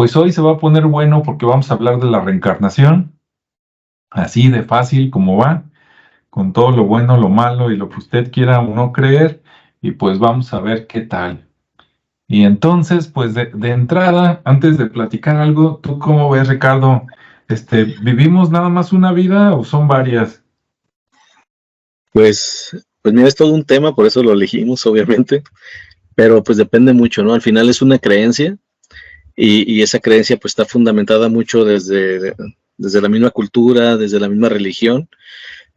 Pues hoy se va a poner bueno porque vamos a hablar de la reencarnación, así de fácil como va, con todo lo bueno, lo malo y lo que usted quiera o no creer, y pues vamos a ver qué tal. Y entonces, pues de entrada, antes de platicar algo, ¿tú cómo ves, Ricardo? ¿Vivimos nada más una vida o son varias? Pues mira, es todo un tema, por eso lo elegimos, obviamente, pero pues depende mucho, ¿no? Al final es una creencia y esa creencia pues está fundamentada mucho desde la misma cultura, desde la misma religión,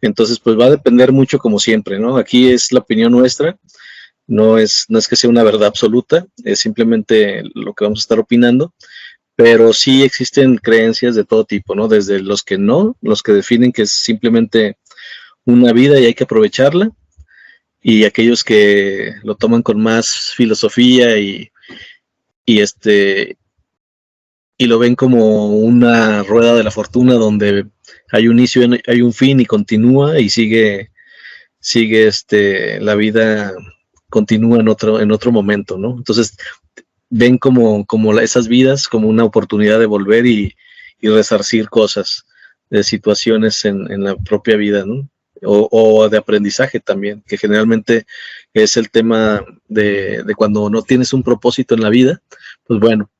entonces pues va a depender mucho como siempre, ¿no? Aquí es la opinión nuestra, no es que sea una verdad absoluta, es simplemente lo que vamos a estar opinando, pero sí existen creencias de todo tipo, ¿no? Desde los que no, los que definen que es simplemente una vida y hay que aprovecharla, y aquellos que lo toman con más filosofía y este y lo ven como una rueda de la fortuna donde hay un inicio, hay un fin y continúa y sigue la vida continúa en otro momento, ¿no? Entonces ven como esas vidas como una oportunidad de volver y resarcir cosas, de situaciones en la propia vida, ¿no? O de aprendizaje también, que generalmente es el tema de cuando no tienes un propósito en la vida, pues bueno,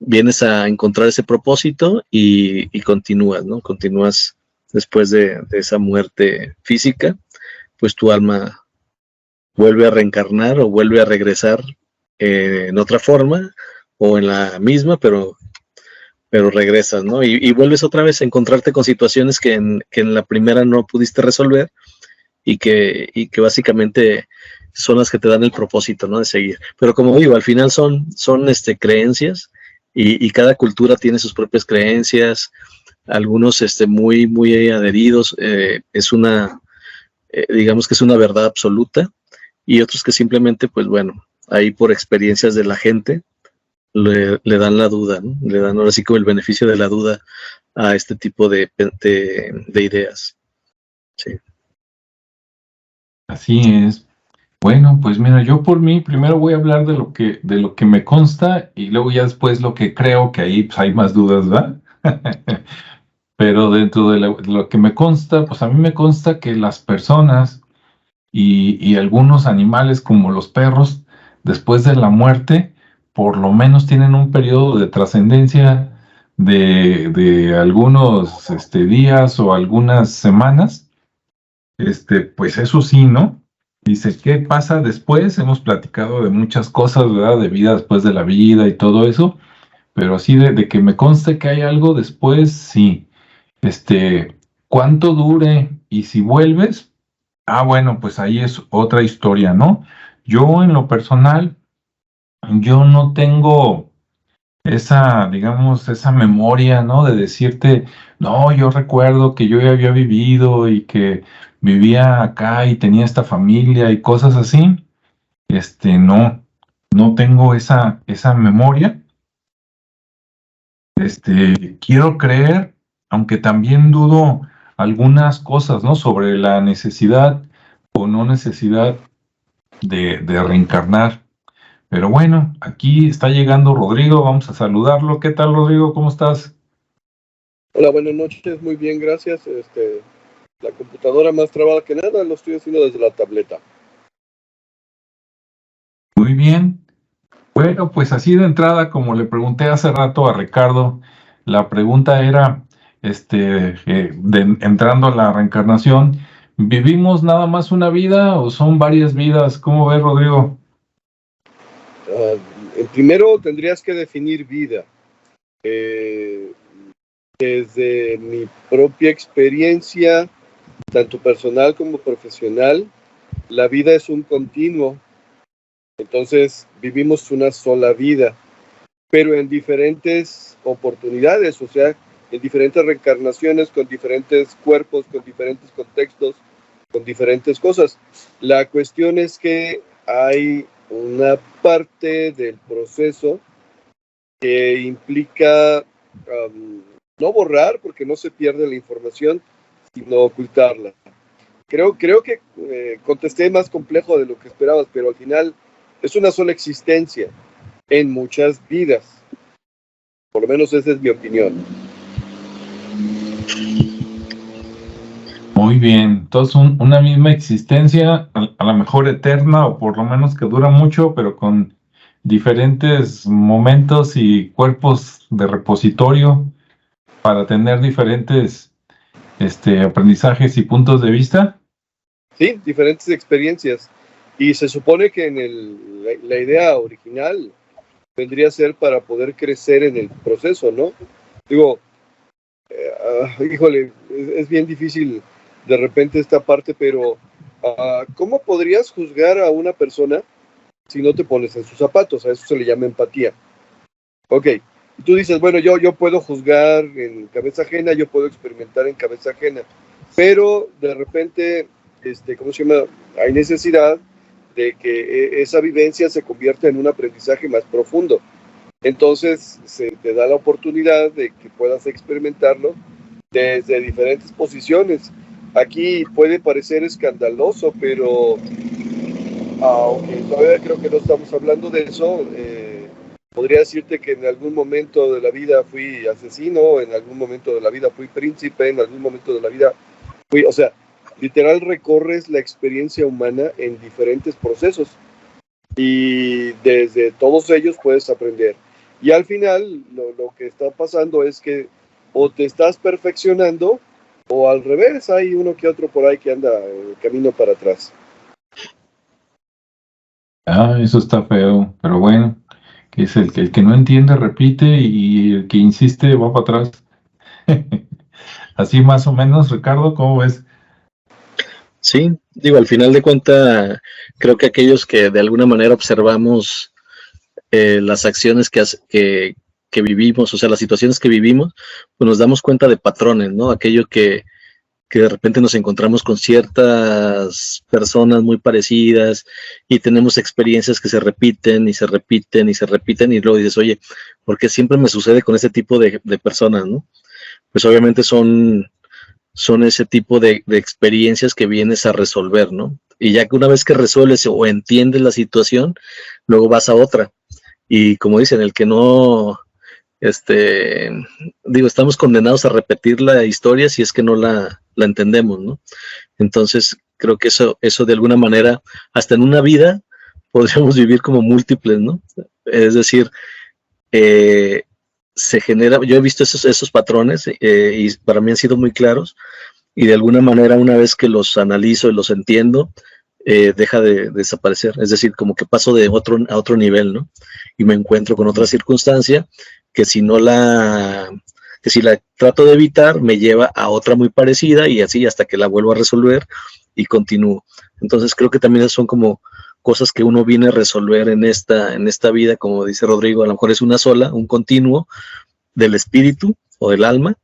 vienes a encontrar ese propósito y continúas, ¿no? Continúas después de esa muerte física, pues tu alma vuelve a reencarnar o vuelve a regresar en otra forma o en la misma, pero regresas, ¿no? Y vuelves otra vez a encontrarte con situaciones que en la primera no pudiste resolver y que básicamente son las que te dan el propósito, ¿no? De seguir. Pero como digo, al final son creencias y cada cultura tiene sus propias creencias, algunos muy, muy adheridos, digamos que es una verdad absoluta, y otros que simplemente, pues bueno, ahí por experiencias de la gente le dan la duda, ¿no? Le dan ahora sí como el beneficio de la duda a este tipo de ideas. Sí. Así es. Bueno, pues mira, yo por mí primero voy a hablar de lo que me consta y luego ya después lo que creo que ahí pues, hay más dudas, ¿va? Pero dentro de lo que me consta, pues a mí me consta que las personas y algunos animales como los perros, después de la muerte, por lo menos tienen un periodo de trascendencia de algunos días o algunas semanas. Pues eso sí, ¿no? Dice, ¿qué pasa después? Hemos platicado de muchas cosas, ¿verdad? De vida después de la vida y todo eso, pero así de que me conste que hay algo después, sí. ¿Cuánto dure? Y si vuelves, bueno, pues ahí es otra historia, ¿no? Yo en lo personal, yo no tengo esa, digamos, esa memoria, ¿no? De decirte, no, yo recuerdo que yo ya había vivido y que vivía acá y tenía esta familia y cosas así. No, no tengo esa memoria. Quiero creer, aunque también dudo algunas cosas, ¿no? Sobre la necesidad o no necesidad de reencarnar. Pero bueno, aquí está llegando Rodrigo, vamos a saludarlo. ¿Qué tal, Rodrigo? ¿Cómo estás? Hola, buenas noches, muy bien, gracias. La computadora más trabada que nada, lo estoy haciendo desde la tableta. Muy bien. Bueno, pues así de entrada, como le pregunté hace rato a Ricardo, la pregunta era, entrando a la reencarnación, ¿vivimos nada más una vida o son varias vidas? ¿Cómo ves, Rodrigo? Primero tendrías que definir vida. Eh, Desde mi propia experiencia, tanto personal como profesional, la vida es un continuo. Entonces vivimos una sola vida, pero en diferentes oportunidades, o sea, en diferentes reencarnaciones, con diferentes cuerpos, con diferentes contextos, con diferentes cosas. La cuestión es que hay una parte del proceso que implica no borrar, porque no se pierde la información, sino ocultarla. Creo que contesté más complejo de lo que esperabas, pero al final es una sola existencia en muchas vidas. Por lo menos esa es mi opinión. Muy bien, entonces una misma existencia, a lo mejor eterna o por lo menos que dura mucho, pero con diferentes momentos y cuerpos de repositorio para tener diferentes aprendizajes y puntos de vista. Sí, diferentes experiencias. Y se supone que la idea original vendría a ser para poder crecer en el proceso, ¿no? Digo, híjole, es bien difícil de repente esta parte, pero ¿cómo podrías juzgar a una persona si no te pones en sus zapatos? A eso se le llama empatía. Ok, tú dices, bueno, yo puedo juzgar en cabeza ajena, yo puedo experimentar en cabeza ajena, pero de repente, ¿cómo se llama? Hay necesidad de que esa vivencia se convierta en un aprendizaje más profundo. Entonces se te da la oportunidad de que puedas experimentarlo desde diferentes posiciones. Aquí puede parecer escandaloso, pero aunque todavía creo que no estamos hablando de eso, podría decirte que en algún momento de la vida fui asesino, en algún momento de la vida fui príncipe, en algún momento de la vida fui, o sea, literal recorres la experiencia humana en diferentes procesos y desde todos ellos puedes aprender. Y al final lo que está pasando es que o te estás perfeccionando o al revés, hay uno que otro por ahí que anda camino para atrás. Eso está feo, pero bueno, que es el que no entiende repite y el que insiste va para atrás. Así más o menos, Ricardo, ¿cómo ves? Sí, digo, al final de cuentas, creo que aquellos que de alguna manera observamos las acciones que vivimos, o sea, las situaciones que vivimos, pues nos damos cuenta de patrones, ¿no? Aquello que de repente nos encontramos con ciertas personas muy parecidas y tenemos experiencias que se repiten y se repiten y se repiten y luego dices, oye, ¿por qué siempre me sucede con este tipo de personas, no? Pues obviamente son ese tipo de experiencias que vienes a resolver, ¿no? Y ya que una vez que resuelves o entiendes la situación, luego vas a otra. Y como dicen, el que no, digo, estamos condenados a repetir la historia si es que no la entendemos, ¿no? Entonces, creo que eso de alguna manera, hasta en una vida, podríamos vivir como múltiples, ¿no? Es decir, se genera, yo he visto esos patrones y para mí han sido muy claros y de alguna manera una vez que los analizo y los entiendo, deja de desaparecer, es decir, como que paso de a otro nivel, ¿no? Y me encuentro con otra circunstancia que si la trato de evitar, me lleva a otra muy parecida y así hasta que la vuelvo a resolver y continúo. Entonces creo que también son como cosas que uno viene a resolver en esta vida, como dice Rodrigo, a lo mejor es una sola, un continuo del espíritu o del alma,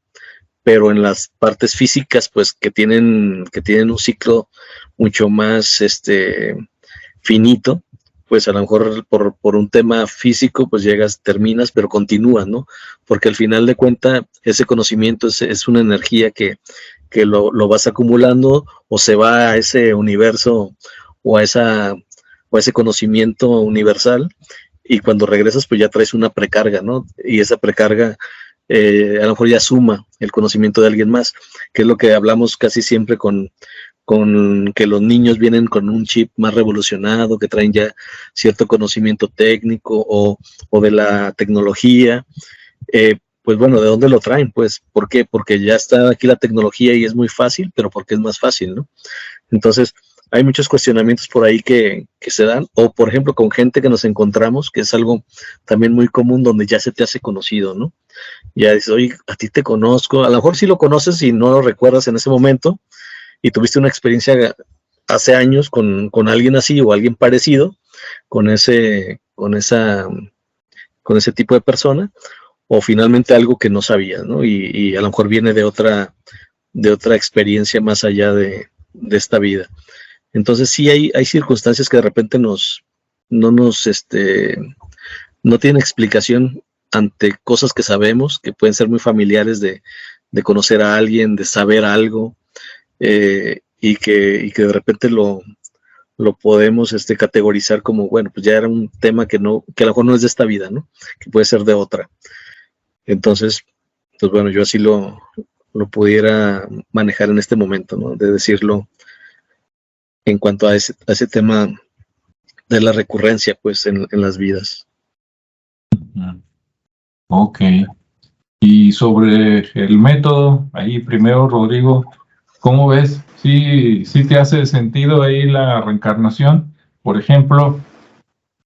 pero en las partes físicas, pues que tienen un ciclo mucho más finito, pues a lo mejor por un tema físico, pues llegas, terminas, pero continúas, ¿no? Porque al final de cuentas, ese conocimiento es una energía que lo vas acumulando o se va a ese universo o a ese conocimiento universal y cuando regresas pues ya traes una precarga, ¿no? Y esa precarga a lo mejor ya suma el conocimiento de alguien más, que es lo que hablamos casi siempre con que los niños vienen con un chip más revolucionado, que traen ya cierto conocimiento técnico o de la tecnología. Pues bueno, ¿de dónde lo traen? Pues, ¿por qué? Porque ya está aquí la tecnología y es muy fácil, pero porque es más fácil, ¿no? Entonces, hay muchos cuestionamientos por ahí que se dan, o por ejemplo con gente que nos encontramos, que es algo también muy común donde ya se te hace conocido, ¿no? Ya dices, oye, a ti te conozco, a lo mejor sí lo conoces y no lo recuerdas en ese momento, y tuviste una experiencia hace años con alguien así o alguien parecido, con ese tipo de persona, o finalmente algo que no sabías, ¿no? Y a lo mejor viene de otra experiencia más allá de esta vida. Entonces sí hay circunstancias que de repente no tienen explicación ante cosas que sabemos, que pueden ser muy familiares de conocer a alguien, de saber algo, y que de repente lo podemos categorizar como, bueno, pues ya era un tema que a lo mejor no es de esta vida, ¿no? Que puede ser de otra. Entonces, pues bueno, yo así lo pudiera manejar en este momento, ¿no? De decirlo en cuanto a ese tema de la recurrencia, pues, en las vidas. Ok. Y sobre el método, ahí primero, Rodrigo, ¿cómo ves? ¿Sí te hace sentido ahí la reencarnación? Por ejemplo,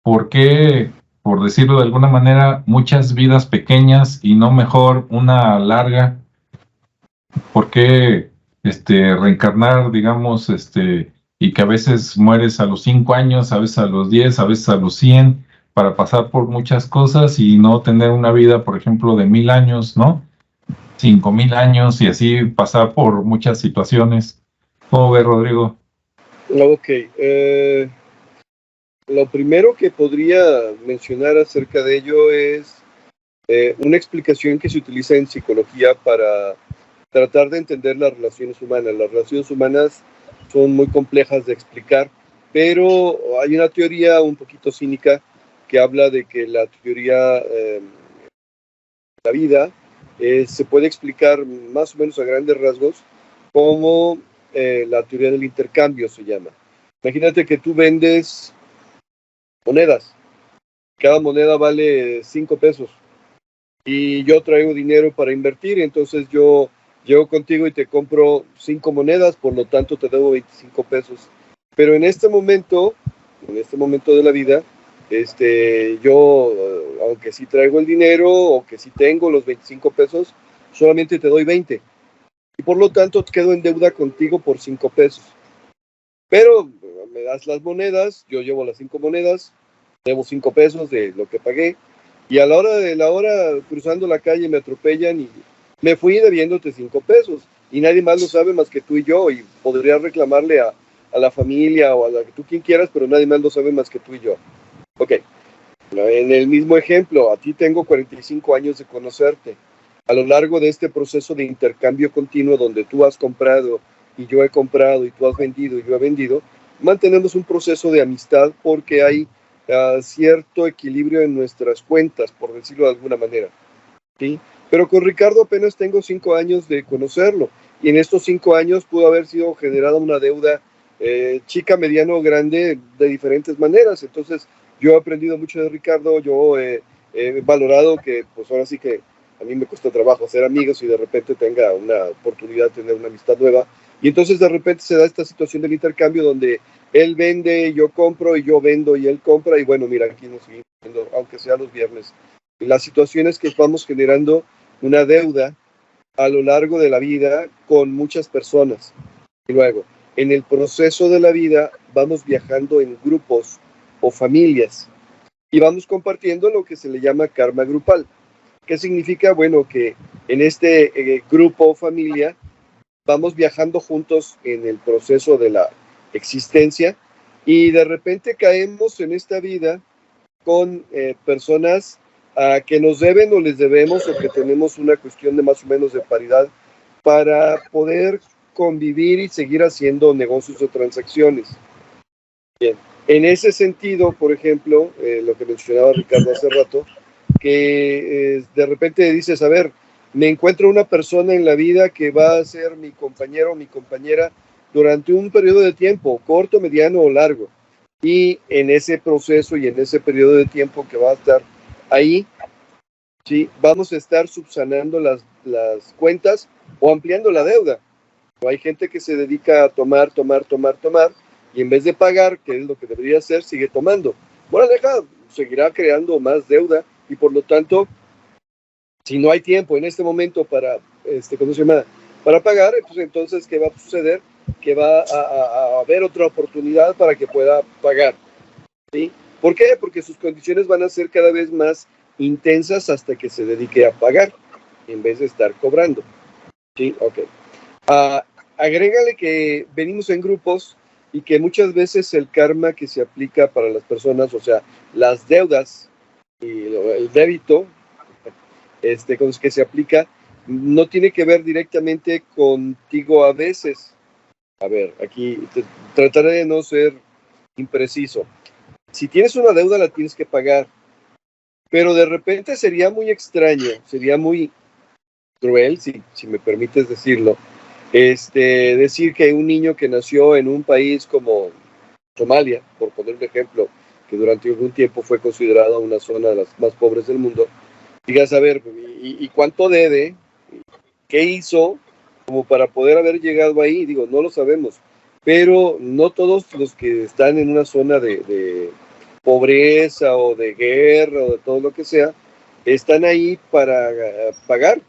¿por qué, por decirlo de alguna manera, muchas vidas pequeñas y no mejor una larga? ¿Por qué reencarnar, digamos, y que a veces mueres a los 5 años, a veces a los 10, a veces a los 100, para pasar por muchas cosas y no tener una vida, por ejemplo, de 1000 años, ¿no? 5000 años y así pasar por muchas situaciones? ¿Cómo ves, Rodrigo? Ok, lo primero que podría mencionar acerca de ello es una explicación que se utiliza en psicología para tratar de entender las relaciones humanas. Las relaciones humanas son muy complejas de explicar, pero hay una teoría un poquito cínica que habla de que la teoría de la vida se puede explicar más o menos a grandes rasgos como la teoría del intercambio se llama. Imagínate que tú vendes monedas, cada moneda vale 5 pesos y yo traigo dinero para invertir, entonces yo llego contigo y te compro 5 monedas, por lo tanto te debo 25 pesos. Pero en este momento de la vida, yo, aunque sí traigo el dinero o que sí tengo los 25 pesos, solamente te doy 20. Y por lo tanto quedo en deuda contigo por 5 pesos. Pero me das las monedas, yo llevo las 5 monedas, debo 5 pesos de lo que pagué, y a la hora de la hora, cruzando la calle, me atropellan y me fui debiéndote 5 pesos. Y nadie más lo sabe más que tú y yo, y podría reclamarle a la familia o a la que tú quien quieras, pero nadie más lo sabe más que tú y yo. Ok, en el mismo ejemplo, a ti tengo 45 años de conocerte. A lo largo de este proceso de intercambio continuo donde tú has comprado y yo he comprado y tú has vendido y yo he vendido, mantenemos un proceso de amistad porque hay cierto equilibrio en nuestras cuentas, por decirlo de alguna manera. ¿Sí? Pero con Ricardo apenas tengo 5 años de conocerlo y en estos 5 años pudo haber sido generada una deuda chica, mediano o grande de diferentes maneras. Entonces yo he aprendido mucho de Ricardo, yo he valorado que pues ahora sí que a mí me cuesta trabajo hacer amigos y de repente tenga una oportunidad de tener una amistad nueva. Y entonces de repente se da esta situación del intercambio donde él vende, yo compro y yo vendo y él compra y bueno, mira, aquí nos seguimos viendo, aunque sea los viernes. La situación es que vamos generando una deuda a lo largo de la vida con muchas personas. Y luego, en el proceso de la vida, vamos viajando en grupos o familias y vamos compartiendo lo que se le llama karma grupal. ¿Qué significa? Bueno, que en este grupo o familia vamos viajando juntos en el proceso de la existencia y de repente caemos en esta vida con personas que nos deben o les debemos o que tenemos una cuestión de más o menos de paridad para poder convivir y seguir haciendo negocios o transacciones. Bien, en ese sentido, por ejemplo, lo que mencionaba Ricardo hace rato, que de repente dices, a ver, me encuentro una persona en la vida que va a ser mi compañero o mi compañera durante un periodo de tiempo, corto, mediano o largo. Y en ese proceso y en ese periodo de tiempo que va a estar ahí, ¿sí? Vamos a estar subsanando las cuentas o ampliando la deuda. Hay gente que se dedica a tomar, y en vez de pagar, que es lo que debería hacer, sigue tomando. Bueno, seguirá creando más deuda y por lo tanto, si no hay tiempo en este momento para, ¿cómo se llama? Para pagar, pues entonces, ¿qué va a suceder? Que va a haber otra oportunidad para que pueda pagar. ¿Sí? ¿Por qué? Porque sus condiciones van a ser cada vez más intensas hasta que se dedique a pagar en vez de estar cobrando. ¿Sí? Ok. Agrégale que venimos en grupos y que muchas veces el karma que se aplica para las personas, o sea, las deudas y el débito con los que se aplica, no tiene que ver directamente contigo a veces. A ver, aquí trataré de no ser impreciso. Si tienes una deuda, la tienes que pagar. pero de repente sería muy extraño, sería muy cruel, si me permites decirlo, decir que un niño que nació en un país como Somalia, por poner un ejemplo, que durante algún tiempo fue considerada una zona de las más pobres del mundo, digas, a ver, ¿y cuánto debe? ¿Qué hizo como para poder haber llegado ahí? Digo, no lo sabemos, pero no todos los que están en una zona de pobreza o de guerra o de todo lo que sea, están ahí para pagar.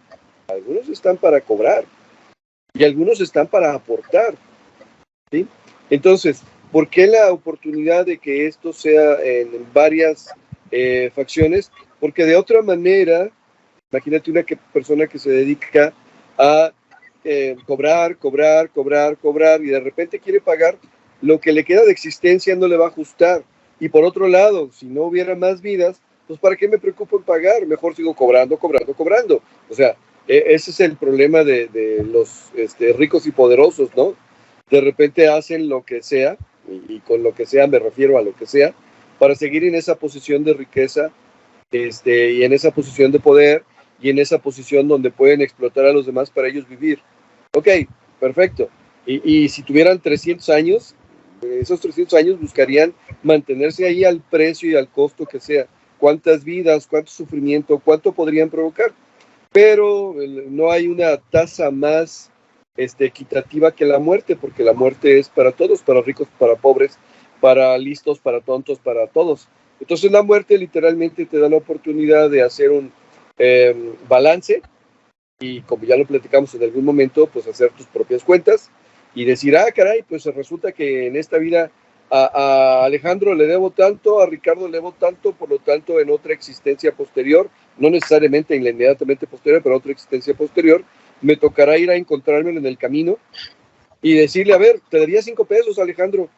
Algunos están para cobrar y algunos están para aportar, ¿sí? Entonces, ¿por qué la oportunidad de que esto sea en varias facciones? Porque de otra manera, imagínate una persona que se dedica a cobrar, cobrar, cobrar, cobrar y de repente quiere pagar, lo que le queda de existencia no le va a ajustar. Y por otro lado, si no hubiera más vidas, pues ¿para qué me preocupo en pagar? Mejor sigo cobrando, cobrando, cobrando. O sea, ese es el problema de los ricos y poderosos, ¿no? De repente hacen lo que sea, y con lo que sea me refiero a lo que sea, para seguir en esa posición de riqueza, y en esa posición de poder, y en esa posición donde pueden explotar a los demás para ellos vivir. Ok, perfecto. Y si tuvieran 300 años, esos 300 años buscarían mantenerse ahí al precio y al costo que sea. ¿Cuántas vidas, cuánto sufrimiento, cuánto podrían provocar? Pero no hay una tasa más equitativa que la muerte, porque la muerte es para todos, para ricos, para pobres, para listos, para tontos, para todos. Entonces la muerte literalmente te da la oportunidad de hacer un balance y, como ya lo platicamos en algún momento, pues hacer tus propias cuentas y decir, ah, caray, pues resulta que en esta vida a Alejandro le debo tanto, a Ricardo le debo tanto, por lo tanto en otra existencia posterior, no necesariamente en la inmediatamente posterior, pero otra existencia posterior, me tocará ir a encontrármelo en el camino y decirle, a ver, te daría 5 pesos, Alejandro.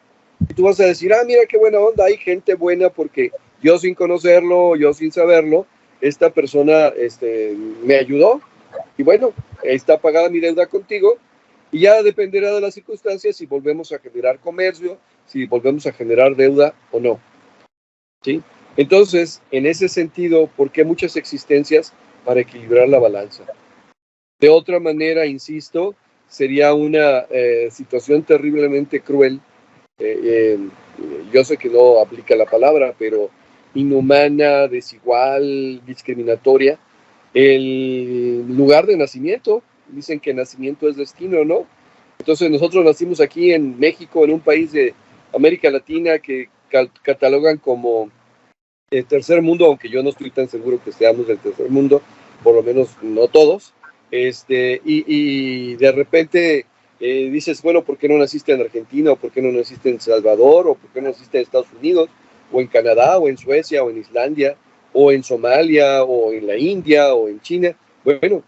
Y tú vas a decir, ah, mira qué buena onda, hay gente buena porque yo sin conocerlo, yo sin saberlo, esta persona me ayudó y bueno, está pagada mi deuda contigo y ya dependerá de las circunstancias si volvemos a generar comercio, si volvemos a generar deuda o no, ¿sí? Entonces, en ese sentido, ¿por qué muchas existencias? Para equilibrar la balanza. De otra manera, insisto, sería una situación terriblemente cruel. Yo sé que no aplica la palabra, pero inhumana, desigual, discriminatoria. El lugar de nacimiento, dicen que nacimiento es destino, ¿no? Entonces nosotros nacimos aquí en México, en un país de América Latina que catalogan como el tercer mundo, aunque yo no estoy tan seguro que seamos del tercer mundo, por lo menos no todos, y de repente dices, bueno, ¿por qué no naciste en Argentina? ¿O por qué no naciste en Salvador? ¿O por qué no naciste en Estados Unidos? ¿O en Canadá? ¿O en Suecia? ¿O en Islandia? ¿O en Somalia? ¿O en la India? ¿O en China? Bueno,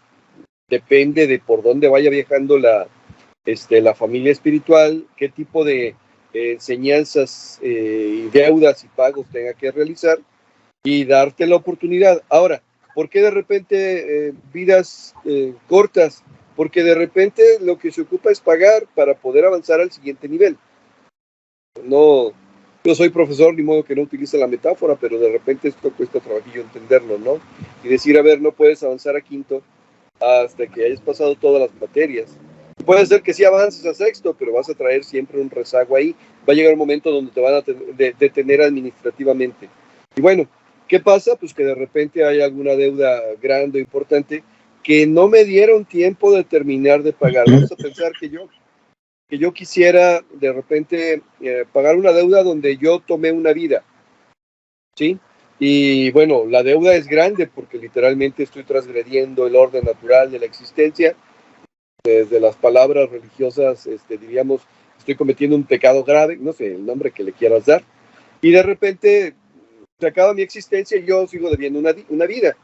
depende de por dónde vaya viajando la familia espiritual, qué tipo de enseñanzas, deudas y pagos tenga que realizar y darte la oportunidad. Ahora, ¿por qué de repente vidas cortas? Porque de repente lo que se ocupa es pagar para poder avanzar al siguiente nivel. No, yo soy profesor, ni modo que no utilice la metáfora, pero de repente esto cuesta trabajillo entenderlo, ¿no? Y decir, a ver, no puedes avanzar a quinto hasta que hayas pasado todas las materias. Puede ser que sí avances a sexto, pero vas a traer siempre un rezago ahí. Va a llegar un momento donde te van a detener administrativamente. Y bueno, ¿qué pasa? Pues que de repente hay alguna deuda grande o importante que no me dieron tiempo de terminar de pagar. Vamos a pensar que yo quisiera de repente pagar una deuda donde yo tomé una vida, ¿sí? Y bueno, la deuda es grande porque literalmente estoy transgrediendo el orden natural de la existencia. Desde las palabras religiosas, diríamos, estoy cometiendo un pecado grave, no sé, el nombre que le quieras dar. Y de repente se acaba mi existencia y yo sigo debiendo una vida.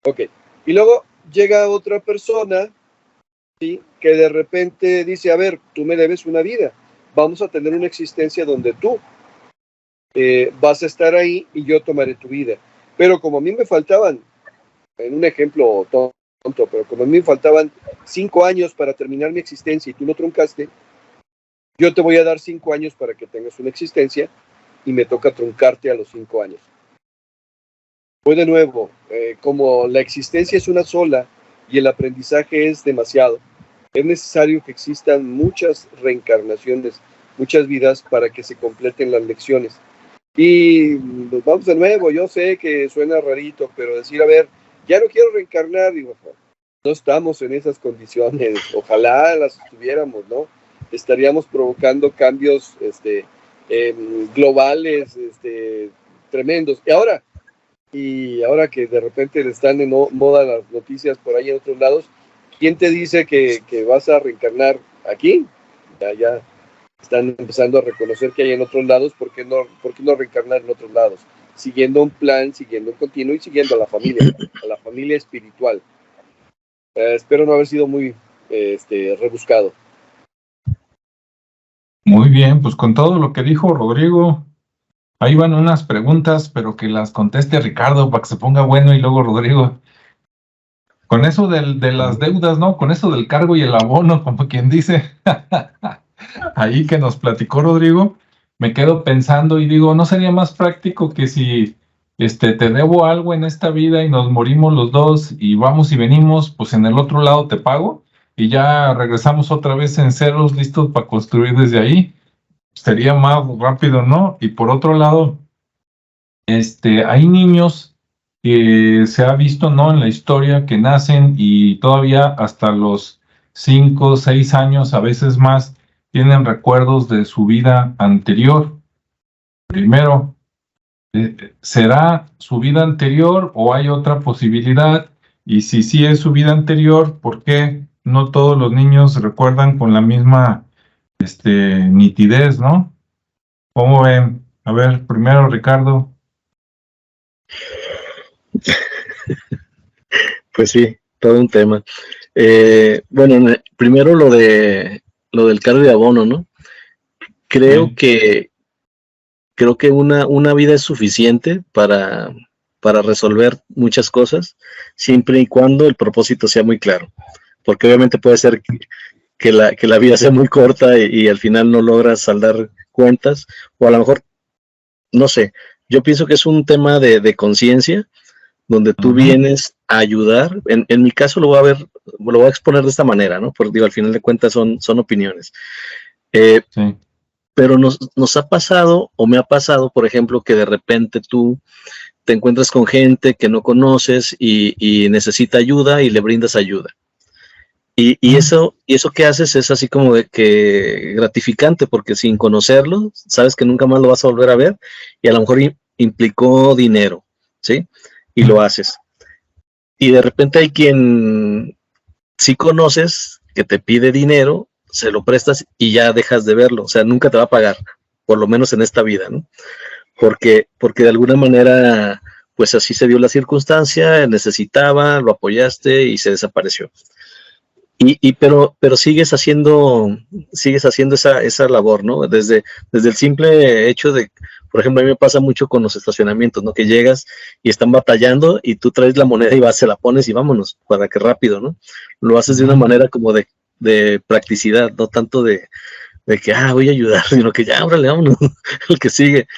Ok. Y luego llega otra persona, ¿sí?, que de repente dice, a ver, tú me debes una vida. Vamos a tener una existencia donde tú vas a estar ahí y yo tomaré tu vida. Pero como a mí me faltaban, en un ejemplo tonto, pero como a mí me faltaban 5 años para terminar mi existencia y tú lo truncaste, yo te voy a dar 5 años para que tengas una existencia y me toca truncarte a los 5 años. Voy de nuevo, como la existencia es una sola y el aprendizaje es demasiado, es necesario que existan muchas reencarnaciones, muchas vidas para que se completen las lecciones. Y pues, vamos de nuevo, yo sé que suena rarito, pero decir, a ver, ya no quiero reencarnar, digo, no estamos en esas condiciones, ojalá las estuviéramos, ¿no? Estaríamos provocando cambios globales, tremendos. Y ahora que de repente están en moda las noticias por ahí en otros lados, ¿quién te dice que vas a reencarnar aquí? Ya están empezando a reconocer que hay en otros lados, por qué no reencarnar en otros lados? Siguiendo un plan, siguiendo un continuo y siguiendo a la familia espiritual. Espero no haber sido muy rebuscado. Muy bien, pues con todo lo que dijo Rodrigo, ahí van unas preguntas, pero que las conteste Ricardo para que se ponga bueno y luego Rodrigo. Con eso de las deudas, ¿no? Con eso del cargo y el abono, como quien dice, ahí que nos platicó Rodrigo, me quedo pensando y digo, ¿no sería más práctico que si te debo algo en esta vida y nos morimos los dos y vamos y venimos, pues en el otro lado te pago y ya regresamos otra vez en ceros listos para construir desde ahí? Sería más rápido, ¿no? Y por otro lado, hay niños que se ha visto, ¿no? En la historia que nacen y todavía hasta los 5, 6 años, a veces más, tienen recuerdos de su vida anterior. Primero, ¿será su vida anterior o hay otra posibilidad? Y si sí es su vida anterior, ¿por qué no todos los niños recuerdan con la misma nitidez, ¿no? ¿Cómo ven? A ver, primero Ricardo. Pues sí, todo un tema. Bueno, primero lo del cargo de abono, ¿no? Creo que una vida es suficiente para resolver muchas cosas, siempre y cuando el propósito sea muy claro. Porque obviamente puede ser que la vida sea muy corta y al final no logras saldar cuentas, o a lo mejor, no sé, yo pienso que es un tema de conciencia, donde tú vienes a ayudar. En mi caso lo voy a exponer de esta manera, ¿no? Porque digo, al final de cuentas son opiniones. Sí. Pero nos ha pasado, o me ha pasado, por ejemplo, que de repente tú te encuentras con gente que no conoces y necesita ayuda y le brindas ayuda. Y eso que haces es así como de que gratificante, porque sin conocerlo, sabes que nunca más lo vas a volver a ver y a lo mejor implicó dinero, ¿sí? Y lo haces. Y de repente hay quien sí conoces que te pide dinero, se lo prestas y ya dejas de verlo, o sea, nunca te va a pagar, por lo menos en esta vida, ¿no? Porque de alguna manera, pues así se dio la circunstancia, necesitaba, lo apoyaste y se desapareció. Pero sigues haciendo esa labor, ¿no? Desde el simple hecho de, por ejemplo, a mí me pasa mucho con los estacionamientos, ¿no? Que llegas y están batallando y tú traes la moneda y se la pones y vámonos, para que rápido, ¿no? Lo haces de una manera como de practicidad, no tanto de que, voy a ayudar, sino que ya, órale, vámonos, el que sigue.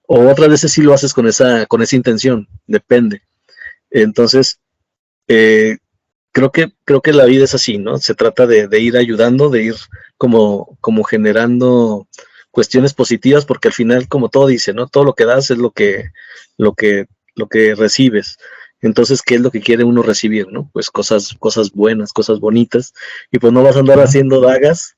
O otras veces sí lo haces con esa intención, depende. Entonces, creo que la vida es así, ¿no? Se trata de ir ayudando, de ir como generando cuestiones positivas, porque al final, como todo dice, ¿no? Todo lo que das es lo que recibes. Entonces, ¿qué es lo que quiere uno recibir, no? Pues cosas buenas, cosas bonitas, y pues no vas a andar haciendo dagas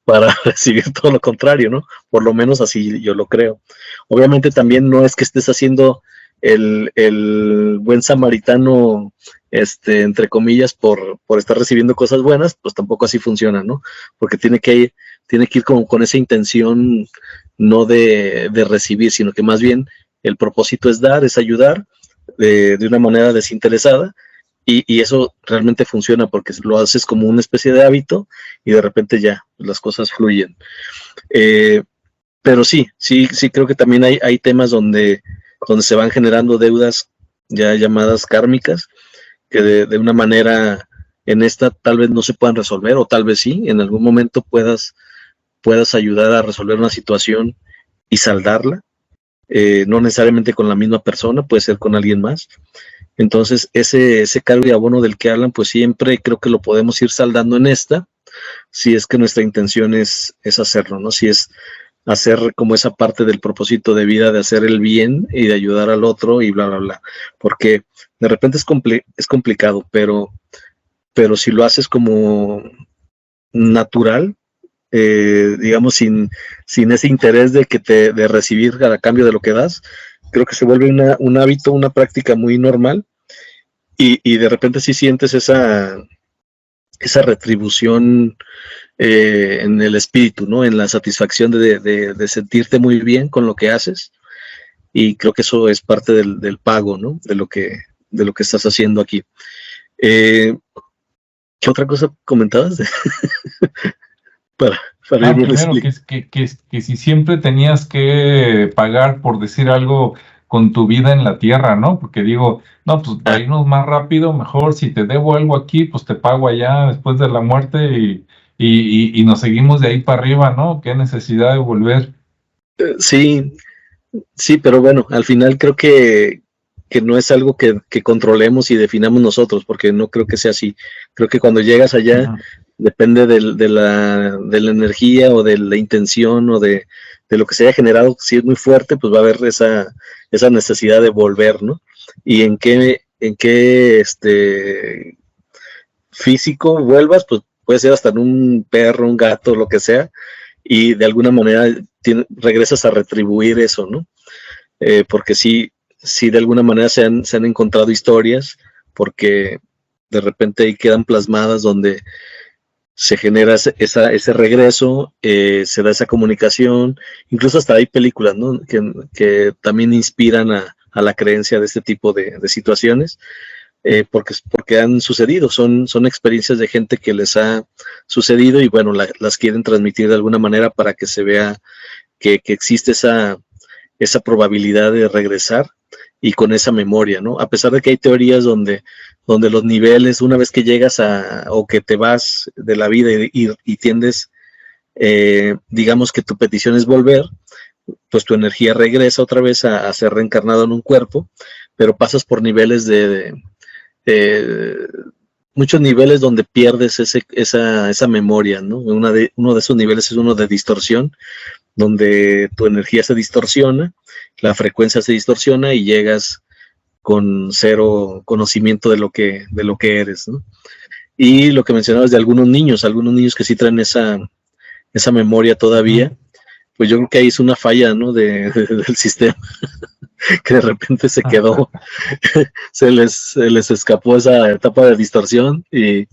para recibir todo lo contrario, ¿no? Por lo menos así yo lo creo. Obviamente también no es que estés haciendo el buen samaritano, entre comillas, por estar recibiendo cosas buenas, pues tampoco así funciona, ¿no? Porque tiene que ir como con esa intención, no de recibir, sino que más bien el propósito es dar, es ayudar de una manera desinteresada, y eso realmente funciona porque lo haces como una especie de hábito y de repente ya las cosas fluyen. Pero sí creo que también hay temas donde se van generando deudas ya llamadas kármicas, que de una manera en esta tal vez no se puedan resolver, o tal vez sí, en algún momento puedas ayudar a resolver una situación y saldarla, no necesariamente con la misma persona, puede ser con alguien más. Entonces, ese cargo y abono del que hablan, pues siempre creo que lo podemos ir saldando en esta, si es que nuestra intención es hacerlo, ¿no? Si es hacer como esa parte del propósito de vida, de hacer el bien y de ayudar al otro y bla, bla, bla. Porque de repente es complicado, pero si lo haces como natural, digamos, sin ese interés de de recibir a cambio de lo que das, creo que se vuelve un hábito, una práctica muy normal, y de repente sí sientes esa retribución en el espíritu, ¿no? En la satisfacción de sentirte muy bien con lo que haces, y creo que eso es parte del pago, ¿no? De lo que estás haciendo aquí. ¿Qué otra cosa comentabas? para irme Primero que si siempre tenías que pagar por decir algo con tu vida en la tierra, ¿no? Porque digo, no, pues para irnos más rápido, mejor si te debo algo aquí, pues te pago allá después de la muerte y nos seguimos de ahí para arriba, ¿no? Qué necesidad de volver. Sí, pero bueno, al final creo que no es algo que controlemos y definamos nosotros, porque no creo que sea así. Creo que cuando llegas allá, depende de la energía o de la intención o de lo que se haya generado. Si es muy fuerte, pues va a haber esa necesidad de volver, ¿no? Y en qué físico vuelvas, pues puede ser hasta en un perro, un gato, lo que sea, y de alguna manera regresas a retribuir eso, ¿no? Porque sí de alguna manera se han encontrado historias, porque de repente ahí quedan plasmadas donde se genera ese regreso, se da esa comunicación, incluso hasta hay películas, ¿no? que también inspiran a la creencia de este tipo de situaciones, porque han sucedido, son experiencias de gente que les ha sucedido, y bueno, las quieren transmitir de alguna manera para que se vea que existe esa probabilidad de regresar, y con esa memoria, ¿no? A pesar de que hay teorías donde los niveles, una vez que llegas o que te vas de la vida y tiendes, digamos que tu petición es volver, pues tu energía regresa otra vez a ser reencarnado en un cuerpo, pero pasas por niveles muchos niveles donde pierdes esa memoria, ¿no? Uno de esos niveles es uno de distorsión, donde tu energía se distorsiona, la frecuencia se distorsiona y llegas con cero conocimiento de lo que eres, ¿no? Y lo que mencionabas de algunos niños que sí traen esa memoria todavía, pues yo creo que ahí es una falla, ¿no? del sistema, que de repente se quedó, se les escapó esa etapa de distorsión, y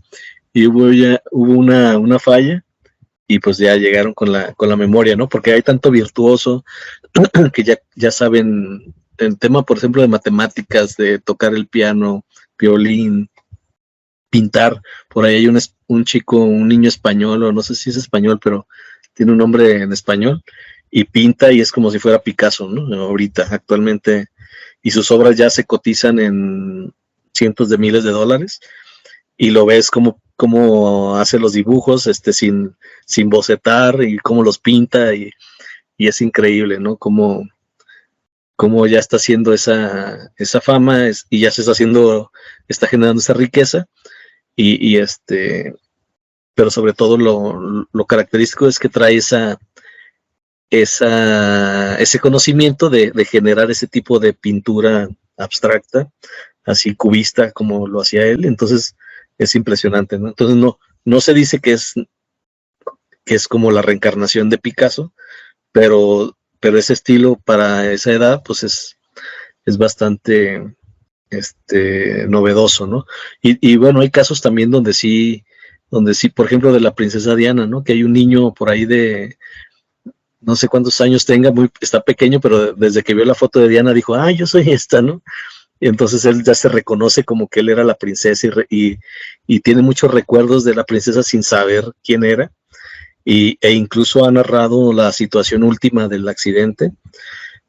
hubo una falla, y pues ya llegaron con la memoria, ¿no? Porque hay tanto virtuoso que ya saben el tema, por ejemplo, de matemáticas, de tocar el piano, violín, pintar. Por ahí hay un chico, un niño español, o no sé si es español, pero tiene un nombre en español, y pinta, y es como si fuera Picasso, ¿no? Ahorita, actualmente, y sus obras ya se cotizan en cientos de miles de dólares, y lo ves cómo hace los dibujos, sin bocetar, y cómo los pinta, y es increíble, ¿no? Cómo ya está haciendo esa fama, y ya se está generando esa riqueza, y pero sobre todo lo característico es que trae ese conocimiento de generar ese tipo de pintura abstracta, así cubista como lo hacía él. Entonces es impresionante, ¿no? Entonces no se dice que es como la reencarnación de Picasso, pero ese estilo para esa edad, pues es bastante novedoso, ¿no? Y bueno, hay casos también donde sí, por ejemplo, de la princesa Diana, ¿no? Que hay un niño por ahí de no sé cuántos años tenga, está pequeño, pero desde que vio la foto de Diana dijo, yo soy esta, ¿no? Y entonces él ya se reconoce como que él era la princesa, y tiene muchos recuerdos de la princesa sin saber quién era, e incluso ha narrado la situación última del accidente,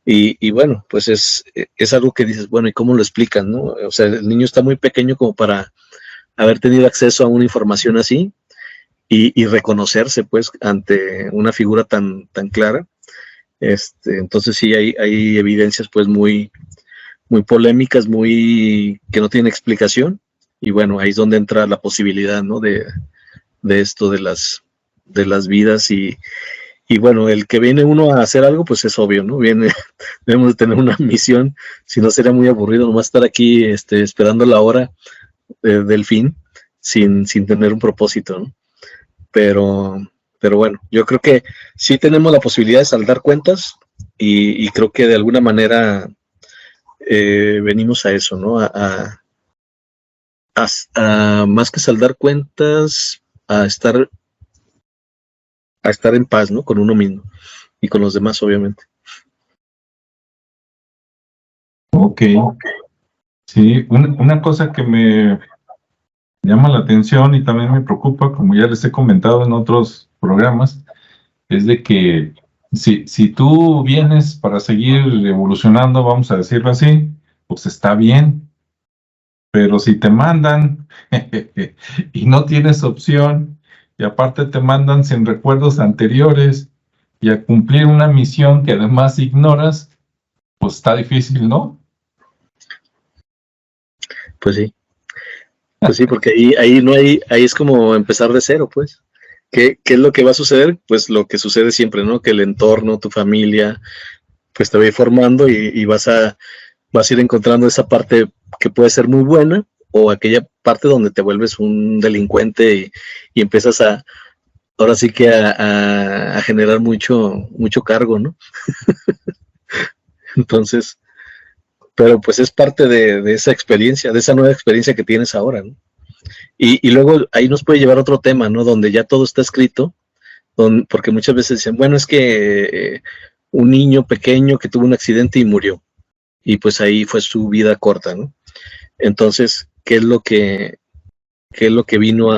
y bueno, pues es algo que dices, bueno, ¿y cómo lo explican, no? O sea, el niño está muy pequeño como para haber tenido acceso a una información así, y reconocerse, pues, ante una figura tan clara. Entonces sí hay evidencias pues muy polémicas, que no tienen explicación, y bueno, ahí es donde entra la posibilidad, ¿no? de esto de las vidas, y bueno, el que viene uno a hacer algo, pues es obvio, ¿no? Debemos de tener una misión, si no sería muy aburrido nomás estar aquí esperando la hora del fin, sin tener un propósito, ¿no? Pero bueno, yo creo que sí tenemos la posibilidad de saldar cuentas, y creo que de alguna manera venimos a eso, ¿no? A más que saldar cuentas, a estar en paz, ¿no? Con uno mismo y con los demás, obviamente. Ok. Sí, una cosa que me llama la atención y también me preocupa, como ya les he comentado en otros programas, es de que si tú vienes para seguir evolucionando, vamos a decirlo así, pues está bien, pero si te mandan y no tienes opción, y aparte te mandan sin recuerdos anteriores y a cumplir una misión que además ignoras, pues está difícil, ¿no? Pues sí, porque ahí es como empezar de cero, pues. ¿Qué es lo que va a suceder? Pues lo que sucede siempre, ¿no? Que el entorno, tu familia, pues te va a ir formando, y vas a ir encontrando esa parte que puede ser muy buena, o aquella parte donde te vuelves un delincuente, y empiezas ahora sí que a generar mucho cargo, ¿no? Entonces, pero pues es parte de esa experiencia, de esa nueva experiencia que tienes ahora, ¿no? Y luego ahí nos puede llevar a otro tema, ¿no? Donde ya todo está escrito, porque muchas veces dicen, bueno, es que un niño pequeño que tuvo un accidente y murió, y pues ahí fue su vida corta, ¿no? Entonces, ¿qué es lo que vino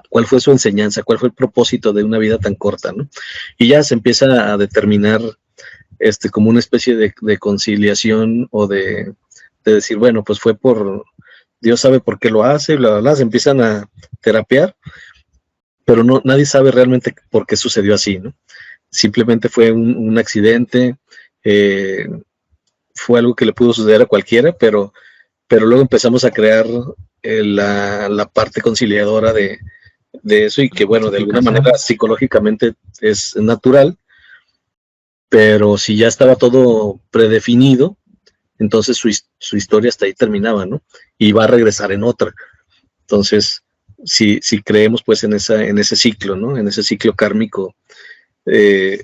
cuál fue su enseñanza? ¿Cuál fue el propósito de una vida tan corta, ¿no? Y ya se empieza a determinar como una especie de conciliación, o de decir, bueno, pues fue por, Dios sabe por qué lo hace, bla, bla, bla, se empiezan a terapiar, pero nadie sabe realmente por qué sucedió así, ¿no? Simplemente fue un accidente, fue algo que le pudo suceder a cualquiera, pero luego empezamos a crear la parte conciliadora de eso, y que bueno, de alguna manera psicológicamente es natural, pero si ya estaba todo predefinido, entonces su historia hasta ahí terminaba, ¿no? Y va a regresar en otra. Entonces, si creemos pues en ese ciclo, ¿no? En ese ciclo kármico,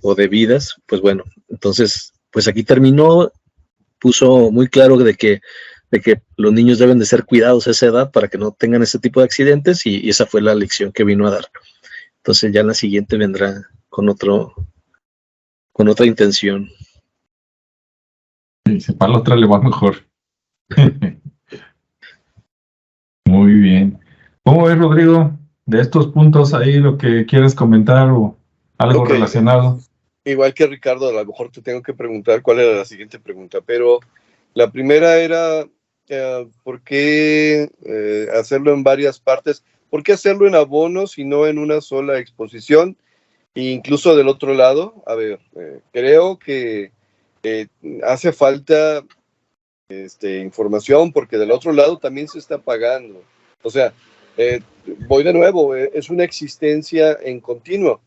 o de vidas, pues bueno, entonces, pues aquí terminó, puso muy claro de que los niños deben de ser cuidados a esa edad para que no tengan ese tipo de accidentes, y esa fue la lección que vino a dar. Entonces ya en la siguiente vendrá con otra intención. Y si para la otra le va mejor. Muy bien. ¿Cómo ves, Rodrigo? De estos puntos ahí, lo que quieres comentar o algo relacionado. Igual que Ricardo, a lo mejor te tengo que preguntar cuál era la siguiente pregunta, pero la primera era, ¿por qué hacerlo en varias partes? ¿Por qué hacerlo en abonos y no en una sola exposición? E incluso del otro lado, a ver, creo que hace falta información, porque del otro lado también se está pagando. O sea, voy de nuevo, es una existencia en continuo.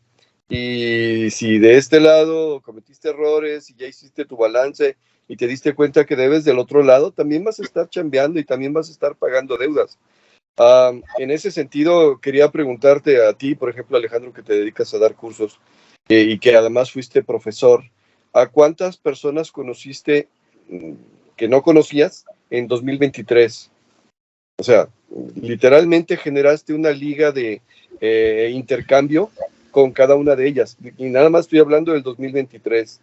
Y si de este lado cometiste errores y ya hiciste tu balance y te diste cuenta que debes, del otro lado también vas a estar chambeando y también vas a estar pagando deudas. En ese sentido, quería preguntarte a ti, por ejemplo, Alejandro, que te dedicas a dar cursos y que además fuiste profesor, ¿a cuántas personas conociste que no conocías en 2023? O sea, literalmente generaste una liga de intercambio con cada una de ellas. Y nada más estoy hablando del 2023.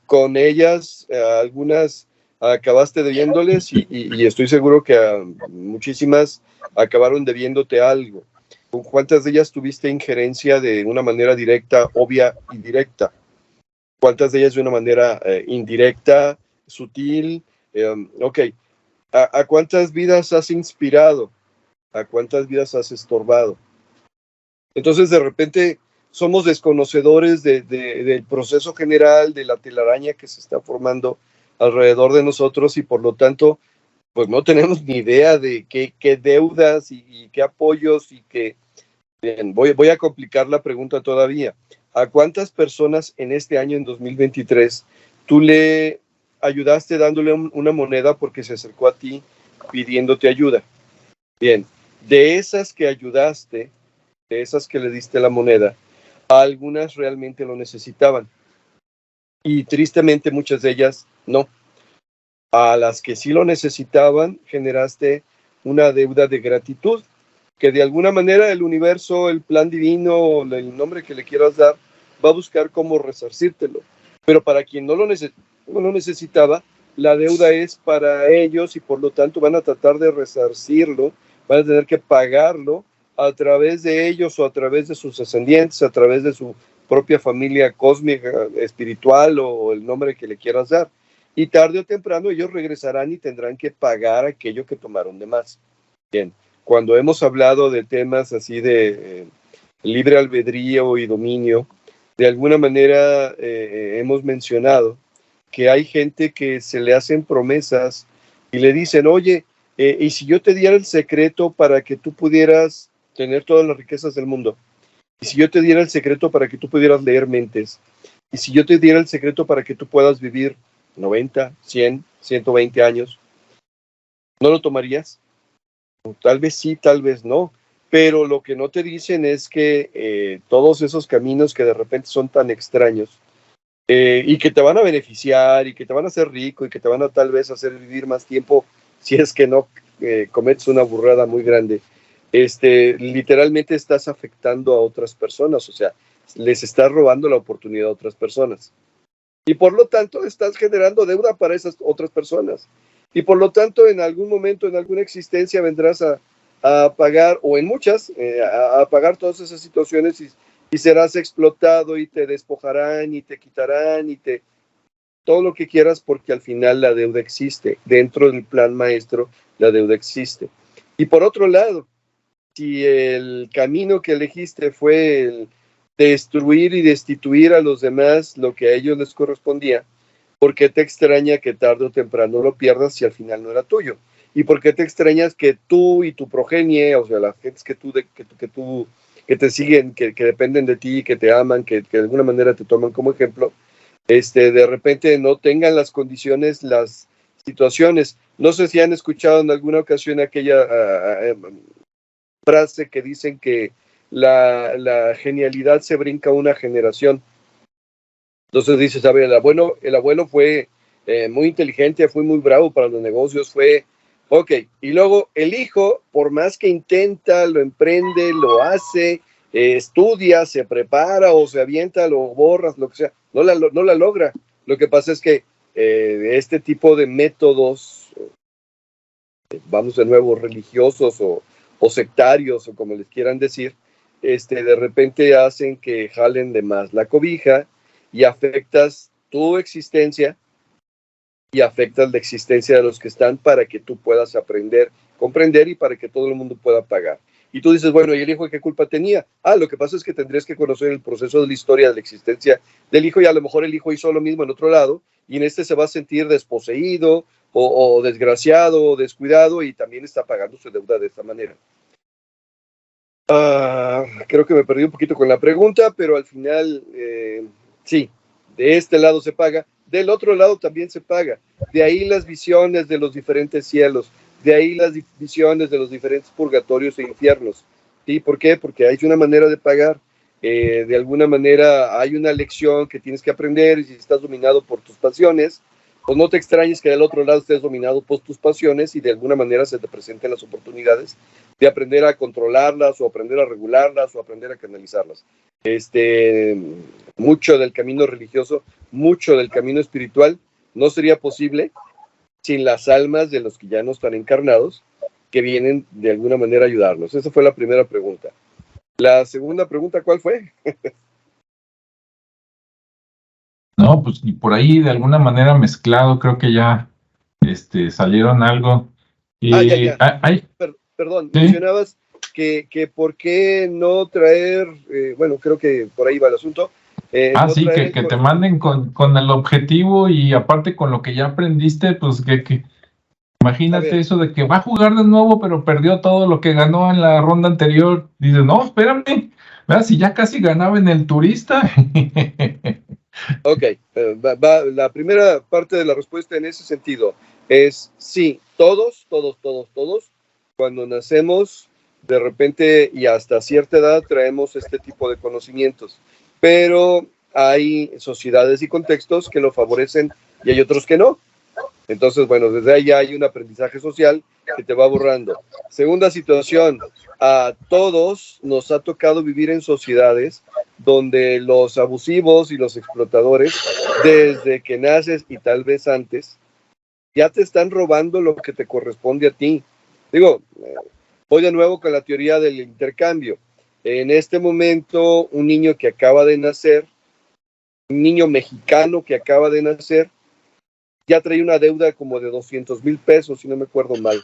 Con ellas, algunas acabaste debiéndoles, y estoy seguro que a muchísimas acabaron debiéndote algo. ¿Con cuántas de ellas tuviste injerencia de una manera directa, obvia y directa? ¿Cuántas de ellas de una manera indirecta, sutil? Ok, ¿a cuántas vidas has inspirado? ¿A cuántas vidas has estorbado? Entonces, de repente, somos desconocedores del proceso general, de la telaraña que se está formando alrededor de nosotros y por lo tanto, pues no tenemos ni idea de qué deudas y qué apoyos y qué... Bien, voy a complicar la pregunta todavía. ¿A cuántas personas en este año, en 2023, tú le ayudaste dándole una moneda porque se acercó a ti pidiéndote ayuda? Bien, de esas que ayudaste, de esas que le diste la moneda, algunas realmente lo necesitaban. Y tristemente muchas de ellas no. A las que sí lo necesitaban, generaste una deuda de gratitud, que de alguna manera el universo, el plan divino, el nombre que le quieras dar, va a buscar cómo resarcírtelo. Pero para quien no lo necesitaba, la deuda es para ellos y por lo tanto van a tratar de resarcirlo, van a tener que pagarlo a través de ellos o a través de sus ascendientes, a través de su propia familia cósmica, espiritual o el nombre que le quieras dar. Y tarde o temprano ellos regresarán y tendrán que pagar aquello que tomaron de más. Bien, cuando hemos hablado de temas así de libre albedrío y dominio, de alguna manera hemos mencionado que hay gente que se le hacen promesas y le dicen, oye, ¿y si yo te diera el secreto para que tú pudieras tener todas las riquezas del mundo? ¿Y si yo te diera el secreto para que tú pudieras leer mentes? ¿Y si yo te diera el secreto para que tú puedas vivir 90, 100, 120 años? ¿No lo tomarías? Tal vez sí, tal vez no. Pero lo que no te dicen es que todos esos caminos que de repente son tan extraños y que te van a beneficiar y que te van a hacer rico y que te van a tal vez hacer vivir más tiempo si es que no cometes una burrada muy grande, literalmente estás afectando a otras personas, o sea, les estás robando la oportunidad a otras personas. Y por lo tanto estás generando deuda para esas otras personas. Y por lo tanto en algún momento, en alguna existencia vendrás a pagar, o en muchas, a pagar todas esas situaciones y serás explotado y te despojarán y te quitarán y todo lo que quieras porque al final la deuda existe. Dentro del plan maestro la deuda existe. Y por otro lado, si el camino que elegiste fue el destruir y destituir a los demás lo que a ellos les correspondía, ¿por qué te extraña que tarde o temprano lo pierdas si al final no era tuyo? ¿Y por qué te extrañas que tú y tu progenie, o sea, las gentes que te siguen, que dependen de ti, que te aman, que de alguna manera te toman como ejemplo, de repente no tengan las condiciones, las situaciones? No sé si han escuchado en alguna ocasión aquella frase que dicen que la genialidad se brinca una generación. Entonces dices, a ver, el abuelo fue muy inteligente, fue muy bravo para los negocios, ok, y luego el hijo, por más que intenta, lo emprende, lo hace, estudia, se prepara o se avienta, lo borras, lo que sea, no la logra. Lo que pasa es que este tipo de métodos, vamos de nuevo, religiosos o sectarios o como les quieran decir, de repente hacen que jalen de más la cobija y afectas tu existencia y afectas la existencia de los que están para que tú puedas aprender, comprender y para que todo el mundo pueda pagar. Y tú dices, bueno, ¿y el hijo qué culpa tenía? Lo que pasa es que tendrías que conocer el proceso de la historia de la existencia del hijo y a lo mejor el hijo hizo lo mismo en otro lado y en se va a sentir desposeído o desgraciado o descuidado y también está pagando su deuda de esta manera. Creo que me perdí un poquito con la pregunta, pero al final, sí, de este lado se paga, del otro lado también se paga. De ahí las visiones de los diferentes cielos, de ahí las visiones de los diferentes purgatorios e infiernos. ¿Sí? ¿Por qué? Porque hay una manera de pagar. De alguna manera hay una lección que tienes que aprender y si estás dominado por tus pasiones, pues no te extrañes que del otro lado estés dominado por tus pasiones y de alguna manera se te presenten las oportunidades de aprender a controlarlas o aprender a regularlas o aprender a canalizarlas. Mucho del camino religioso, mucho del camino espiritual no sería posible sin las almas de los que ya no están encarnados, que vienen de alguna manera a ayudarnos. Esa fue la primera pregunta. La segunda pregunta, ¿cuál fue? No, pues y por ahí de alguna manera mezclado, creo que ya salieron algo. Ya. Perdón, ¿sí? Mencionabas que por qué no traer, bueno, creo que por ahí va el asunto. Ah, no sí, traer que te manden con el objetivo y aparte con lo que ya aprendiste, pues que a imagínate ver, eso de que va a jugar de nuevo, pero perdió todo lo que ganó en la ronda anterior. Dices, no, espérame, ¿verdad? Si ya casi ganaba en el turista. ok, la primera parte de la respuesta en ese sentido es sí, todos, cuando nacemos, de repente y hasta cierta edad traemos este tipo de conocimientos, pero hay sociedades y contextos que lo favorecen y hay otros que no. Entonces, bueno, desde ahí ya hay un aprendizaje social que te va borrando. Segunda situación, a todos nos ha tocado vivir en sociedades donde los abusivos y los explotadores, desde que naces y tal vez antes, ya te están robando lo que te corresponde a ti. Digo, voy de nuevo con la teoría del intercambio. En este momento, un niño que acaba de nacer, un niño mexicano que acaba de nacer, ya trae una deuda como de 200,000 pesos, si no me acuerdo mal,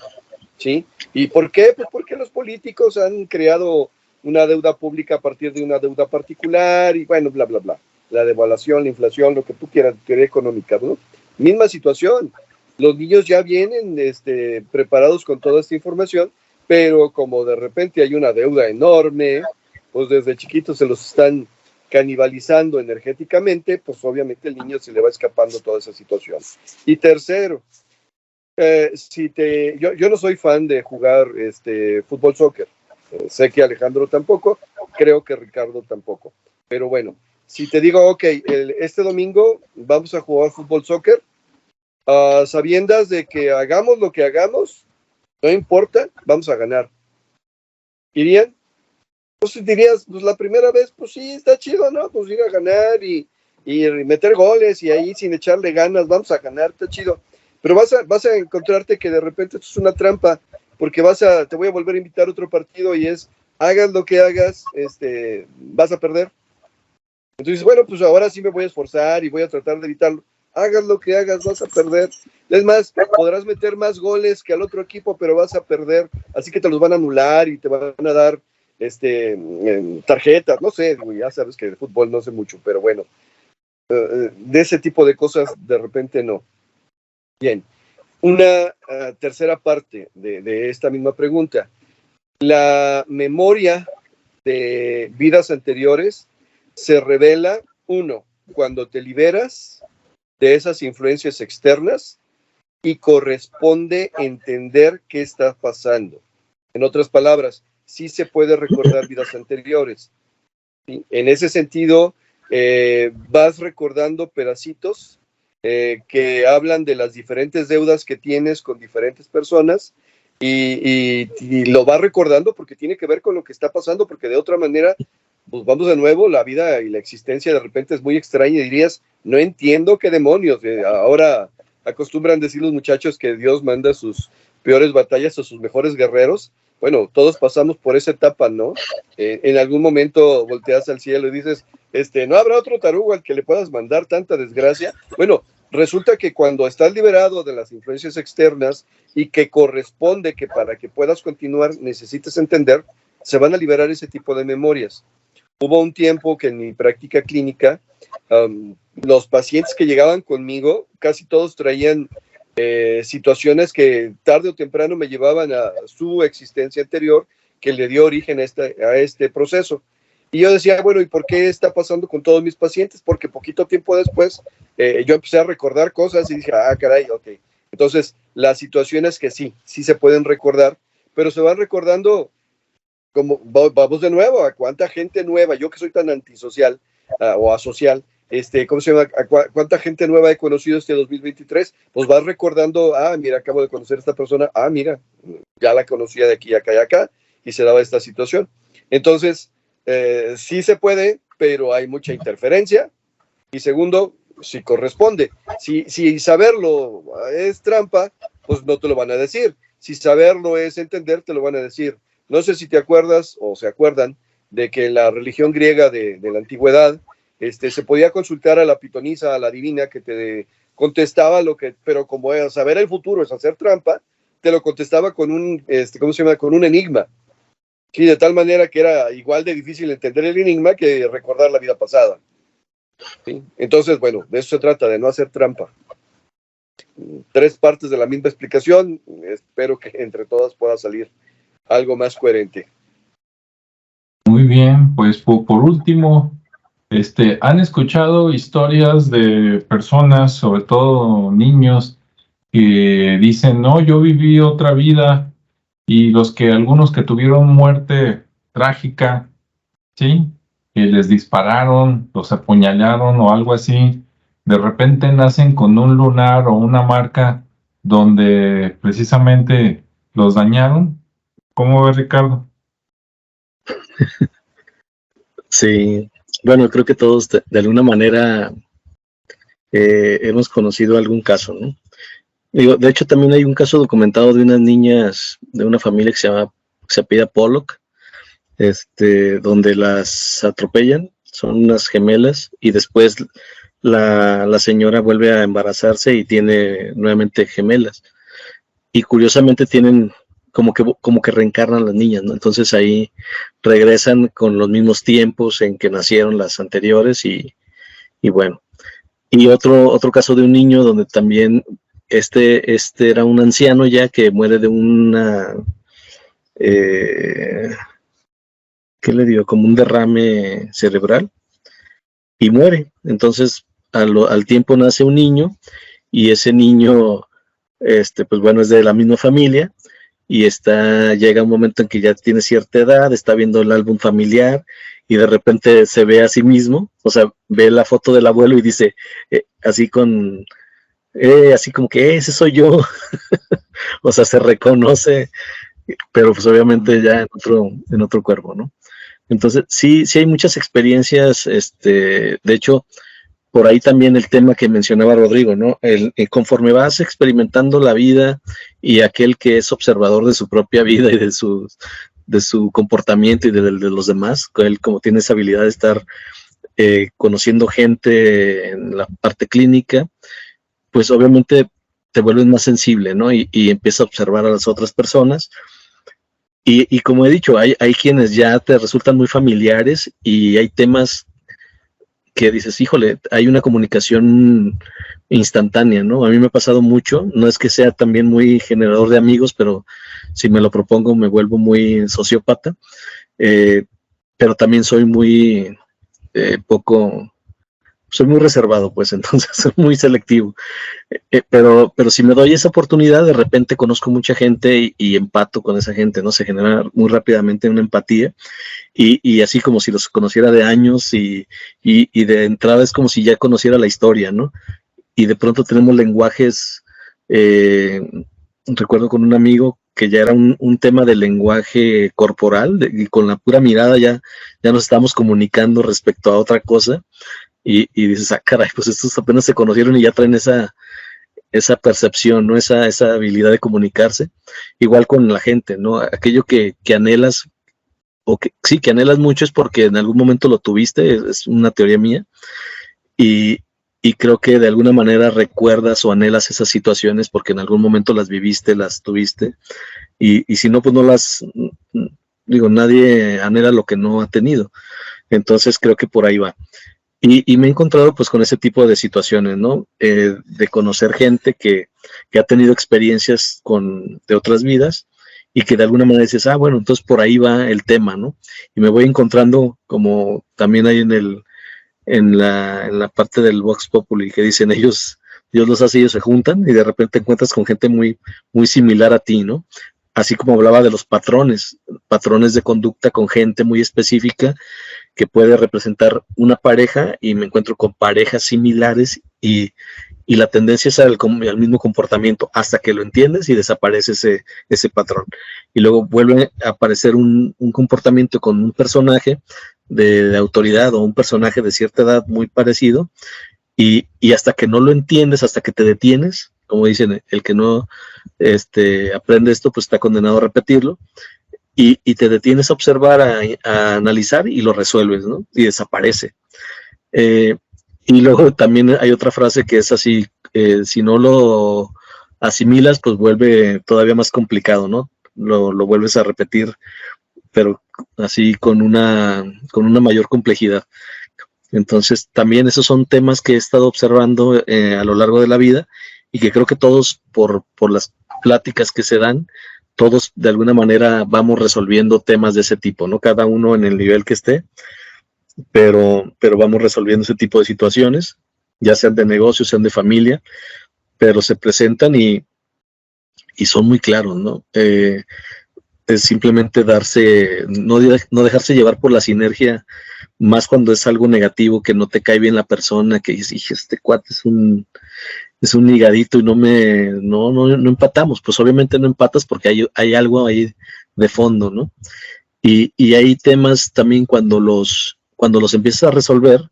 ¿sí? ¿Y por qué? Pues porque los políticos han creado una deuda pública a partir de una deuda particular y bueno, bla, bla, bla. La devaluación, la inflación, lo que tú quieras, teoría económica, ¿no? Misma situación. Los niños ya vienen preparados con toda esta información, pero como de repente hay una deuda enorme, pues desde chiquitos se los están canibalizando energéticamente, pues obviamente el niño se le va escapando toda esa situación. Y tercero, yo no soy fan de jugar fútbol soccer, sé que Alejandro tampoco, creo que Ricardo tampoco, pero bueno, si te digo, ok, este domingo vamos a jugar fútbol soccer, sabiendas de que hagamos lo que hagamos, no importa, vamos a ganar. ¿Irían? Pues dirías, pues la primera vez, pues sí, está chido, ¿no? Pues ir a ganar y meter goles y ahí sin echarle ganas, vamos a ganar, está chido. Pero vas a encontrarte que de repente esto es una trampa, porque te voy a volver a invitar a otro partido y hagas lo que hagas, vas a perder. Entonces, bueno, pues ahora sí me voy a esforzar y voy a tratar de evitarlo. Hagas lo que hagas, vas a perder. Es más, podrás meter más goles que al otro equipo, pero vas a perder. Así que te los van a anular y te van a dar tarjetas, no sé, ya sabes que de fútbol no sé mucho, pero bueno, de ese tipo de cosas de repente no. Bien, una tercera parte de esta misma pregunta. La memoria de vidas anteriores se revela, uno, cuando te liberas de esas influencias externas y corresponde entender qué está pasando. En otras palabras, sí se puede recordar vidas anteriores. ¿Sí? En ese sentido, vas recordando pedacitos que hablan de las diferentes deudas que tienes con diferentes personas y lo vas recordando porque tiene que ver con lo que está pasando, porque de otra manera, pues vamos de nuevo, la vida y la existencia de repente es muy extraña y dirías, no entiendo qué demonios. Ahora acostumbran decir los muchachos que Dios manda sus peores batallas a sus mejores guerreros. Bueno, todos pasamos por esa etapa, ¿no? En algún momento volteas al cielo y dices, no habrá otro tarugo al que le puedas mandar tanta desgracia. Bueno, resulta que cuando estás liberado de las influencias externas y que corresponde que para que puedas continuar necesites entender, se van a liberar ese tipo de memorias. Hubo un tiempo que en mi práctica clínica, los pacientes que llegaban conmigo, casi todos traían situaciones que tarde o temprano me llevaban a su existencia anterior que le dio origen a este proceso. Y yo decía, bueno, ¿y por qué está pasando con todos mis pacientes? Porque poquito tiempo después yo empecé a recordar cosas y dije, caray, ok. Entonces, las situaciones que sí se pueden recordar, pero se van recordando como, vamos de nuevo, a cuánta gente nueva, yo que soy tan antisocial o asocial, ¿cómo se llama? ¿Cuánta gente nueva he conocido este 2023? Pues vas recordando, mira, acabo de conocer a esta persona, mira, ya la conocía de aquí, acá y acá, y se daba esta situación. Entonces, sí se puede, pero hay mucha interferencia. Y segundo, si corresponde. Si saberlo es trampa, pues no te lo van a decir. Si saberlo es entender, te lo van a decir. No sé si te acuerdas o se acuerdan de que en la religión griega de la antigüedad se podía consultar a la pitonisa, a la divina, que te contestaba pero como saber el futuro es hacer trampa, te lo contestaba con un, ¿cómo se llama? Con un enigma. Sí, de tal manera que era igual de difícil entender el enigma que recordar la vida pasada. ¿Sí? Entonces, bueno, de eso se trata, de no hacer trampa. 3 partes de la misma explicación, espero que entre todas pueda salir algo más coherente. Muy bien, pues por último, ¿han escuchado historias de personas, sobre todo niños, que dicen, no, yo viví otra vida, y algunos que tuvieron muerte trágica, ¿sí? Que les dispararon, los apuñalaron o algo así, de repente nacen con un lunar o una marca donde precisamente los dañaron? ¿Cómo ves, Ricardo? Sí, bueno, creo que todos de alguna manera hemos conocido algún caso, ¿no? Digo, de hecho, también hay un caso documentado de unas niñas de una familia que se apellida Pollock, donde las atropellan, son unas gemelas, y después la señora vuelve a embarazarse y tiene nuevamente gemelas. Y curiosamente tienen como que reencarnan las niñas, ¿no? Entonces ahí regresan con los mismos tiempos en que nacieron las anteriores y bueno. Y otro caso de un niño donde también este era un anciano ya que muere de una, ¿qué le dio? Como un derrame cerebral y muere. Entonces al tiempo nace un niño y ese niño, pues bueno, es de la misma familia y llega un momento en que ya tiene cierta edad, está viendo el álbum familiar y de repente se ve a sí mismo, o sea, ve la foto del abuelo y dice, así como que ese soy yo, o sea, se reconoce, pero pues obviamente ya en otro cuerpo, ¿no? Entonces, sí hay muchas experiencias, de hecho, por ahí también el tema que mencionaba Rodrigo, ¿no? Conforme vas experimentando la vida y aquel que es observador de su propia vida y de su comportamiento y de los demás, él como tiene esa habilidad de estar conociendo gente en la parte clínica, pues obviamente te vuelves más sensible, ¿no? Y empiezas a observar a las otras personas. Y como he dicho, hay quienes ya te resultan muy familiares y hay temas que dices, híjole, hay una comunicación instantánea, ¿no? A mí me ha pasado mucho, no es que sea también muy generador de amigos, pero si me lo propongo me vuelvo muy sociópata, pero también soy muy soy muy reservado, pues entonces soy muy selectivo, pero si me doy esa oportunidad, de repente conozco mucha gente y empato con esa gente, ¿no? Se genera muy rápidamente una empatía. Y así como si los conociera de años y de entrada es como si ya conociera la historia, ¿no? Y de pronto tenemos lenguajes, recuerdo con un amigo que ya era un tema de lenguaje corporal, y con la pura mirada ya nos estamos comunicando respecto a otra cosa, y dices, caray, pues estos apenas se conocieron y ya traen esa percepción, ¿no? Esa habilidad de comunicarse, igual con la gente, ¿no? Aquello que anhelas, o que sí, que anhelas mucho es porque en algún momento lo tuviste, es una teoría mía, y creo que de alguna manera recuerdas o anhelas esas situaciones porque en algún momento las viviste, las tuviste, y si no, pues no digo, nadie anhela lo que no ha tenido, entonces creo que por ahí va. Y me he encontrado pues con ese tipo de situaciones, ¿no? De conocer gente que ha tenido experiencias de otras vidas y que de alguna manera dices, bueno, entonces por ahí va el tema, ¿no? Y me voy encontrando, como también hay en la parte del Vox Populi, que dicen ellos, Dios los hace, ellos se juntan, y de repente encuentras con gente muy, muy similar a ti, ¿no? Así como hablaba de los patrones de conducta con gente muy específica, que puede representar una pareja, y me encuentro con parejas similares y la tendencia es al mismo comportamiento hasta que lo entiendes y desaparece ese patrón. Y luego vuelve a aparecer un comportamiento con un personaje de autoridad o un personaje de cierta edad muy parecido, y hasta que no lo entiendes, hasta que te detienes, como dicen, el que no aprende esto, pues está condenado a repetirlo. Y te detienes a observar, a analizar y lo resuelves, ¿no? Y desaparece. Y luego también hay otra frase que es así, si no lo asimilas, pues vuelve todavía más complicado, ¿no? Lo vuelves a repetir pero así con una mayor complejidad. Entonces, también esos son temas que he estado observando a lo largo de la vida y que creo que todos, por las pláticas que se dan, todos de alguna manera vamos resolviendo temas de ese tipo, ¿no? Cada uno en el nivel que esté, pero vamos resolviendo ese tipo de situaciones, ya sean de negocio, sean de familia, pero se presentan y son muy claros, ¿no? Es simplemente no dejarse llevar por la sinergia, más cuando es algo negativo, que no te cae bien la persona, que dices, este cuate es un higadito y no empatamos. Pues obviamente no empatas porque hay algo ahí de fondo, ¿no? Y hay temas también cuando los empiezas a resolver,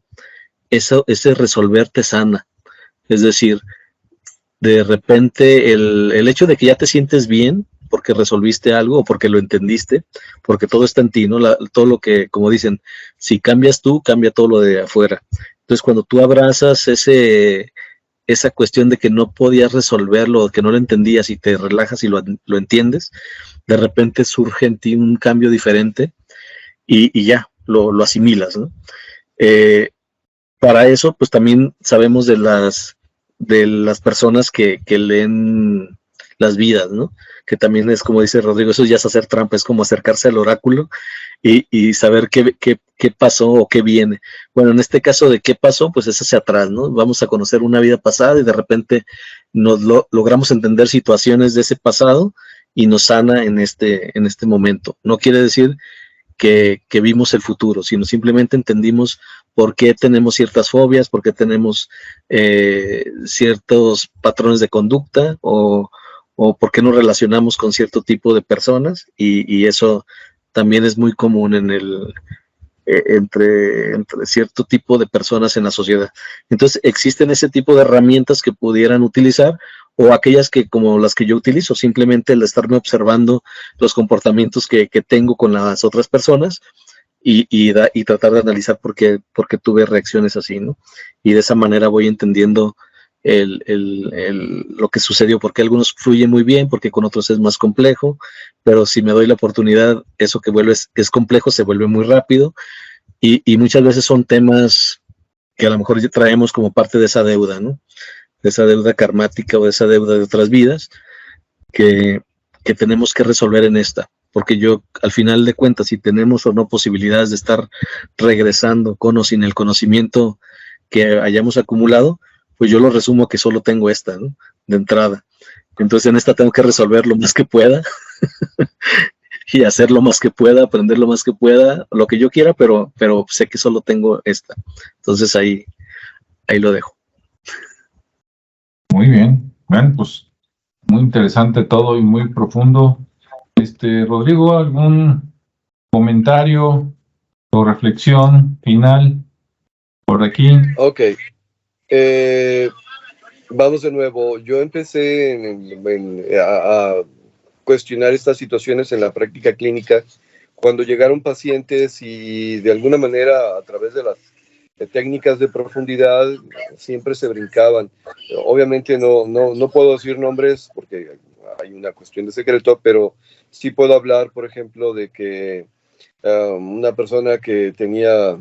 ese resolver te sana. Es decir, de repente el hecho de que ya te sientes bien porque resolviste algo o porque lo entendiste, porque todo está en ti, ¿no? Todo lo que, como dicen, si cambias tú, cambia todo lo de afuera. Entonces, cuando tú abrazas esa cuestión de que no podías resolverlo, que no lo entendías y te relajas y lo entiendes, de repente surge en ti un cambio diferente y ya, lo asimilas, ¿no? Para eso, pues también sabemos de las personas que leen las vidas, ¿no? Que también es, como dice Rodrigo, eso ya es hacer trampa, es como acercarse al oráculo y saber qué pasó o qué viene. Bueno, en este caso de qué pasó, pues es hacia atrás, ¿no? Vamos a conocer una vida pasada y de repente logramos entender situaciones de ese pasado y nos sana en este momento. No quiere decir que vimos el futuro, sino simplemente entendimos por qué tenemos ciertas fobias, por qué tenemos ciertos patrones de conducta o por qué nos relacionamos con cierto tipo de personas y eso también es muy común entre cierto tipo de personas en la sociedad. Entonces existen ese tipo de herramientas que pudieran utilizar o aquellas que como las que yo utilizo, simplemente el estarme observando los comportamientos que tengo con las otras personas y tratar de analizar por qué tuve reacciones así, ¿no? Y de esa manera voy entendiendo lo que sucedió, porque algunos fluyen muy bien, porque con otros es más complejo, pero si me doy la oportunidad, eso que es complejo se vuelve muy rápido y muchas veces son temas que a lo mejor ya traemos como parte de esa deuda, ¿no? De esa deuda karmática o de esa deuda de otras vidas que tenemos que resolver en esta. Porque yo, al final de cuentas, si tenemos o no posibilidades de estar regresando con o sin el conocimiento que hayamos acumulado, pues yo lo resumo que solo tengo esta, ¿no? De entrada. Entonces en esta tengo que resolver lo más que pueda y hacer lo más que pueda, aprender lo más que pueda, lo que yo quiera, pero sé que solo tengo esta. Entonces ahí lo dejo. Muy bien. Bueno, pues muy interesante todo y muy profundo. Rodrigo, ¿algún comentario o reflexión final por aquí? Ok. Vamos de nuevo. Yo empecé a cuestionar estas situaciones en la práctica clínica cuando llegaron pacientes y de alguna manera a través de las técnicas de profundidad siempre se brincaban. Obviamente no puedo decir nombres porque hay una cuestión de secreto, pero sí puedo hablar, por ejemplo, de que una persona que tenía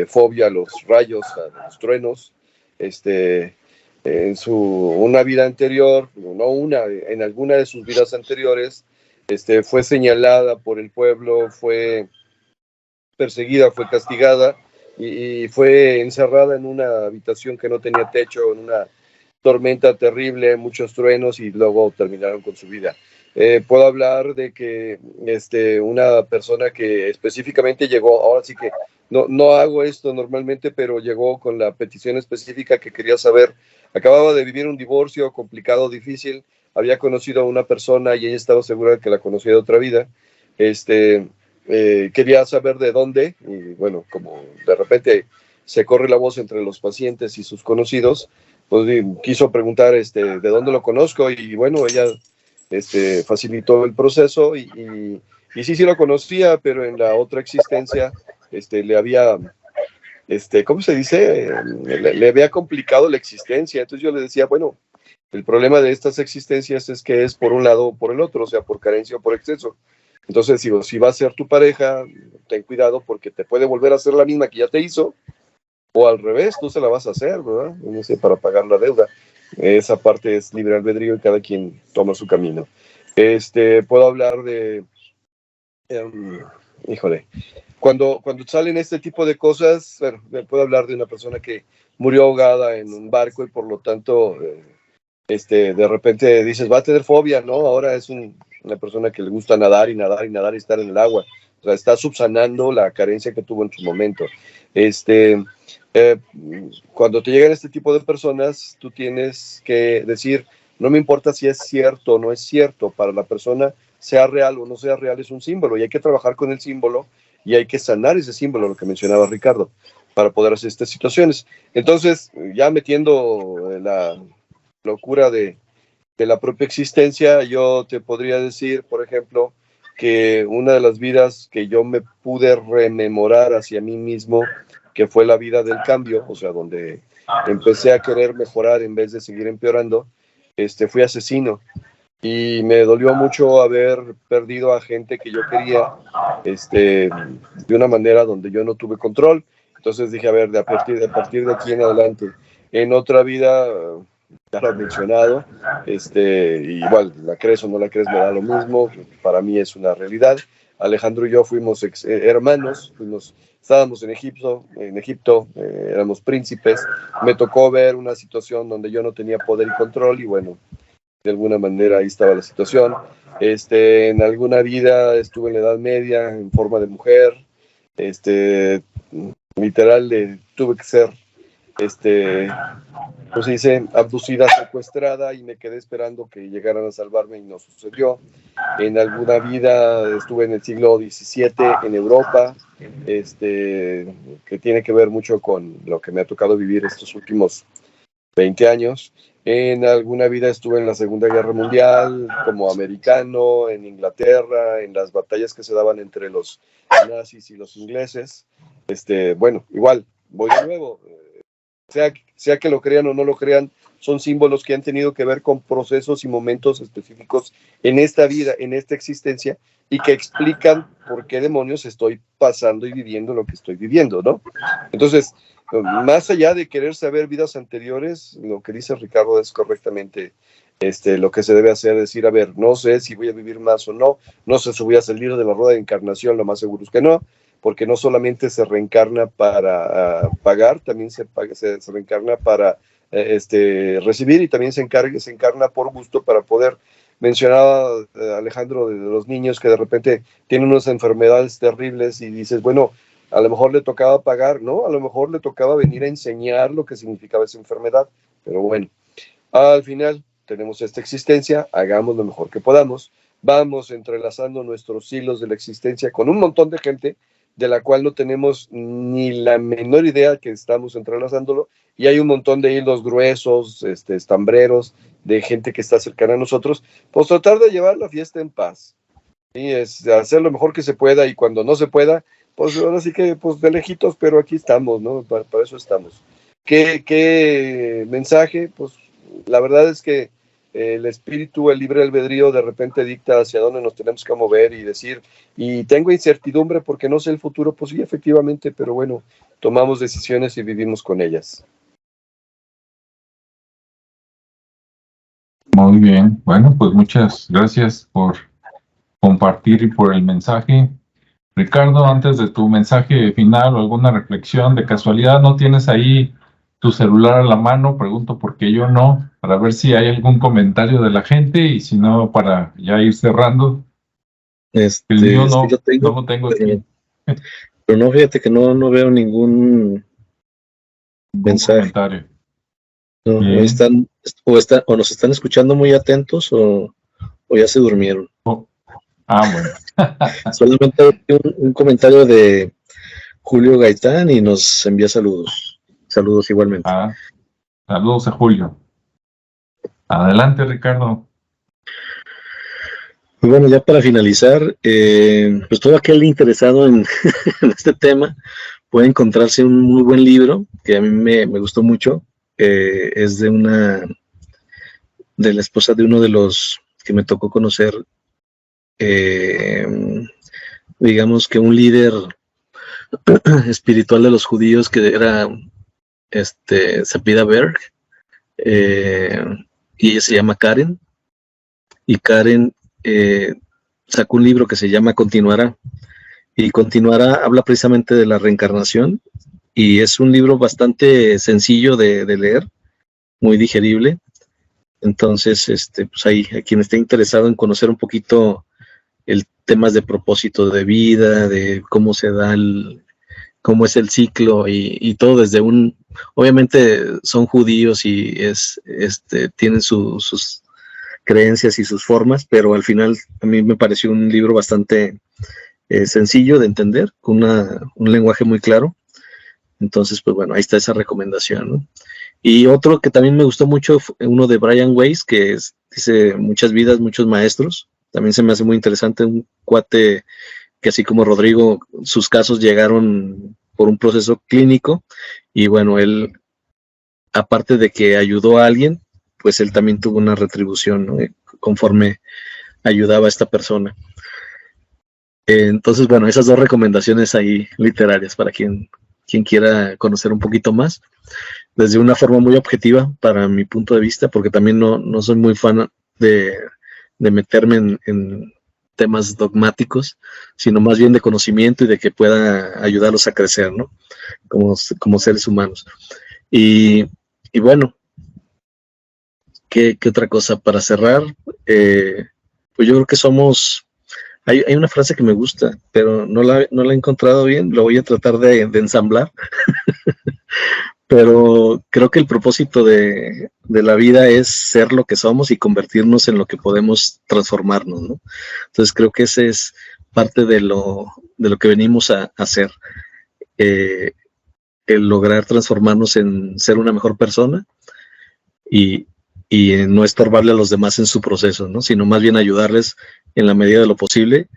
fobia a los rayos, a los truenos, en una vida anterior, en alguna de sus vidas anteriores, fue señalada por el pueblo, fue perseguida, fue castigada y fue encerrada en una habitación que no tenía techo, en una tormenta terrible, muchos truenos y luego terminaron con su vida. Puedo hablar de que una persona que específicamente llegó, ahora sí que no hago esto normalmente, pero llegó con la petición específica que quería saber, acababa de vivir un divorcio complicado, difícil, había conocido a una persona y ella estaba segura de que la conocía de otra vida, quería saber de dónde, y bueno, como de repente se corre la voz entre los pacientes y sus conocidos, pues quiso preguntar de dónde lo conozco y bueno, ella facilitó el proceso y sí lo conocía, pero en la otra existencia le había, ¿cómo se dice? Le había complicado la existencia. Entonces yo le decía, bueno, el problema de estas existencias es que es por un lado o por el otro, o sea, por carencia o por exceso. Entonces, digo, si va a ser tu pareja, ten cuidado porque te puede volver a hacer la misma que ya te hizo, o al revés, tú se la vas a hacer, ¿verdad? No sé, para pagar la deuda. Esa parte es libre albedrío y cada quien toma su camino. Puedo hablar de, híjole, cuando salen este tipo de cosas, bueno, puedo hablar de una persona que murió ahogada en un barco y por lo tanto, de repente dices, va a tener fobia, ¿no? Ahora es una persona que le gusta nadar y nadar y nadar y estar en el agua. O sea, está subsanando la carencia que tuvo en su momento. Cuando te llegan este tipo de personas, tú tienes que decir, no me importa si es cierto o no es cierto, para la persona, sea real o no sea real, es un símbolo y hay que trabajar con el símbolo y hay que sanar ese símbolo, lo que mencionaba Ricardo, para poder hacer estas situaciones. Entonces, ya metiendo la locura de la propia existencia, yo te podría decir, por ejemplo, que una de las vidas que yo me pude rememorar hacia mí mismo, que fue la vida del cambio, o sea, donde empecé a querer mejorar en vez de seguir empeorando, fui asesino y me dolió mucho haber perdido a gente que yo quería, de una manera donde yo no tuve control. Entonces dije, a ver, a partir de aquí en adelante, en otra vida, ya lo he mencionado, igual, la crees o no la crees, me da lo mismo, para mí es una realidad. Alejandro y yo fuimos hermanos, estábamos en Egipto, éramos príncipes, me tocó ver una situación donde yo no tenía poder y control y bueno, de alguna manera ahí estaba la situación. En alguna vida estuve en la Edad Media en forma de mujer, literal tuve que ser, pues se dice, abducida, secuestrada y me quedé esperando que llegaran a salvarme y no sucedió. En alguna vida estuve en el siglo XVII en Europa, que tiene que ver mucho con lo que me ha tocado vivir estos últimos 20 años. En alguna vida estuve en la Segunda Guerra Mundial como americano, en Inglaterra, en las batallas que se daban entre los nazis y los ingleses. Bueno, igual, voy de nuevo. Sea que lo crean o no lo crean, son símbolos que han tenido que ver con procesos y momentos específicos en esta vida, en esta existencia, y que explican por qué demonios estoy pasando y viviendo lo que estoy viviendo, ¿no? Entonces, más allá de querer saber vidas anteriores, lo que dice Ricardo es correctamente lo que se debe hacer, es decir, a ver, no sé si voy a vivir más o no, no sé si voy a salir de la rueda de encarnación, lo más seguro es que no, porque no solamente se reencarna para pagar, también se reencarna para recibir y también se encarna por gusto para poder. Mencionaba Alejandro de los niños que de repente tienen unas enfermedades terribles y dices, bueno, a lo mejor le tocaba pagar, ¿no? A lo mejor le tocaba venir a enseñar lo que significaba esa enfermedad, pero bueno, al final tenemos esta existencia, hagamos lo mejor que podamos, vamos entrelazando nuestros hilos de la existencia con un montón de gente de la cual no tenemos ni la menor idea que estamos entrelazándolo, y hay un montón de hilos gruesos, estambreros, de gente que está cercana a nosotros, pues tratar de llevar la fiesta en paz, y es hacer lo mejor que se pueda, y cuando no se pueda, pues ahora sí que pues de lejitos, pero aquí estamos, ¿no? Para eso estamos. ¿Qué mensaje? Pues la verdad es que el espíritu, el libre albedrío de repente dicta hacia dónde nos tenemos que mover y decir, y tengo incertidumbre porque no sé el futuro, pues sí, efectivamente, pero bueno, tomamos decisiones y vivimos con ellas. Muy bien, bueno, pues muchas gracias por compartir y por el mensaje. Ricardo, antes de tu mensaje final o alguna reflexión, de casualidad, ¿no tienes ahí tu celular a la mano? Pregunto porque yo no, para ver si hay algún comentario de la gente y si no, para ya ir cerrando. El mío Es no, que yo tengo, no lo tengo aquí. pero no, fíjate que no veo ningún mensaje. Comentario. No, Bien. o nos están escuchando muy atentos o ya se durmieron. Bueno. Solamente hay un comentario de Julio Gaitán y nos envía saludos. Saludos igualmente. Saludos a Julio. Adelante, Ricardo. Muy bueno, ya para finalizar, pues todo aquel interesado en este tema puede encontrarse un muy buen libro que a mí me gustó mucho. Es de la esposa de uno de los que me tocó conocer digamos que un líder espiritual de los judíos que era Sapida Berg, y ella se llama Karen, y Karen sacó un libro que se llama Continuará, y Continuará habla precisamente de la reencarnación, y es un libro bastante sencillo de leer, muy digerible. Entonces, pues ahí, a quien esté interesado en conocer un poquito el temas de propósito de vida, de cómo se da cómo es el ciclo y todo desde obviamente son judíos y tienen sus creencias y sus formas, pero al final a mí me pareció un libro bastante sencillo de entender, con un lenguaje muy claro. Entonces, pues bueno, ahí está esa recomendación, ¿no? Y otro que también me gustó mucho, uno de Brian Weiss, que dice muchas vidas, muchos maestros. También se me hace muy interesante, un cuate que así como Rodrigo, sus casos llegaron por un proceso clínico y bueno, él, aparte de que ayudó a alguien, pues él también tuvo una retribución, ¿no? Conforme ayudaba a esta persona. Entonces, bueno, esas dos recomendaciones ahí literarias para quien quiera conocer un poquito más, desde una forma muy objetiva para mi punto de vista, porque también no soy muy fan de meterme en temas dogmáticos, sino más bien de conocimiento y de que pueda ayudarlos a crecer, ¿no? Como seres humanos. Y bueno, ¿qué otra cosa para cerrar? Pues yo creo que somos... Hay una frase que me gusta, pero no la he encontrado bien, lo voy a tratar de ensamblar. Pero creo que el propósito de la vida es ser lo que somos y convertirnos en lo que podemos transformarnos, ¿no? Entonces creo que ese es parte de lo que venimos a hacer, el lograr transformarnos en ser una mejor persona y no estorbarle a los demás en su proceso, ¿no? Sino más bien ayudarles en la medida de lo posible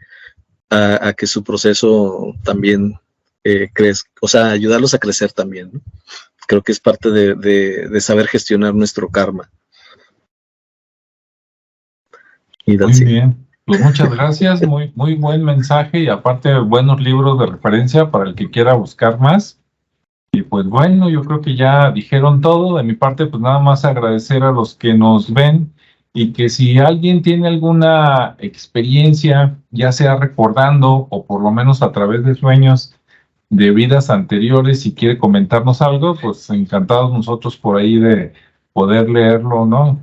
a que su proceso también crezca, o sea, ayudarlos a crecer también, ¿no? Creo que es parte de saber gestionar nuestro karma. Muy bien, pues muchas gracias, muy buen mensaje y aparte buenos libros de referencia para el que quiera buscar más. Y pues bueno, yo creo que ya dijeron todo. De mi parte, pues nada más agradecer a los que nos ven y que si alguien tiene alguna experiencia, ya sea recordando o por lo menos a través de sueños de vidas anteriores y quiere comentarnos algo, pues encantados nosotros por ahí de poder leerlo, ¿no?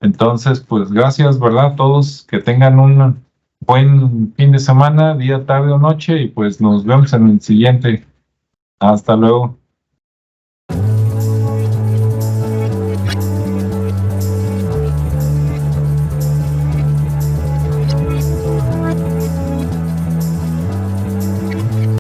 Entonces, pues gracias, ¿verdad? Todos que tengan un buen fin de semana, día, tarde o noche y pues nos vemos en el siguiente. Hasta luego.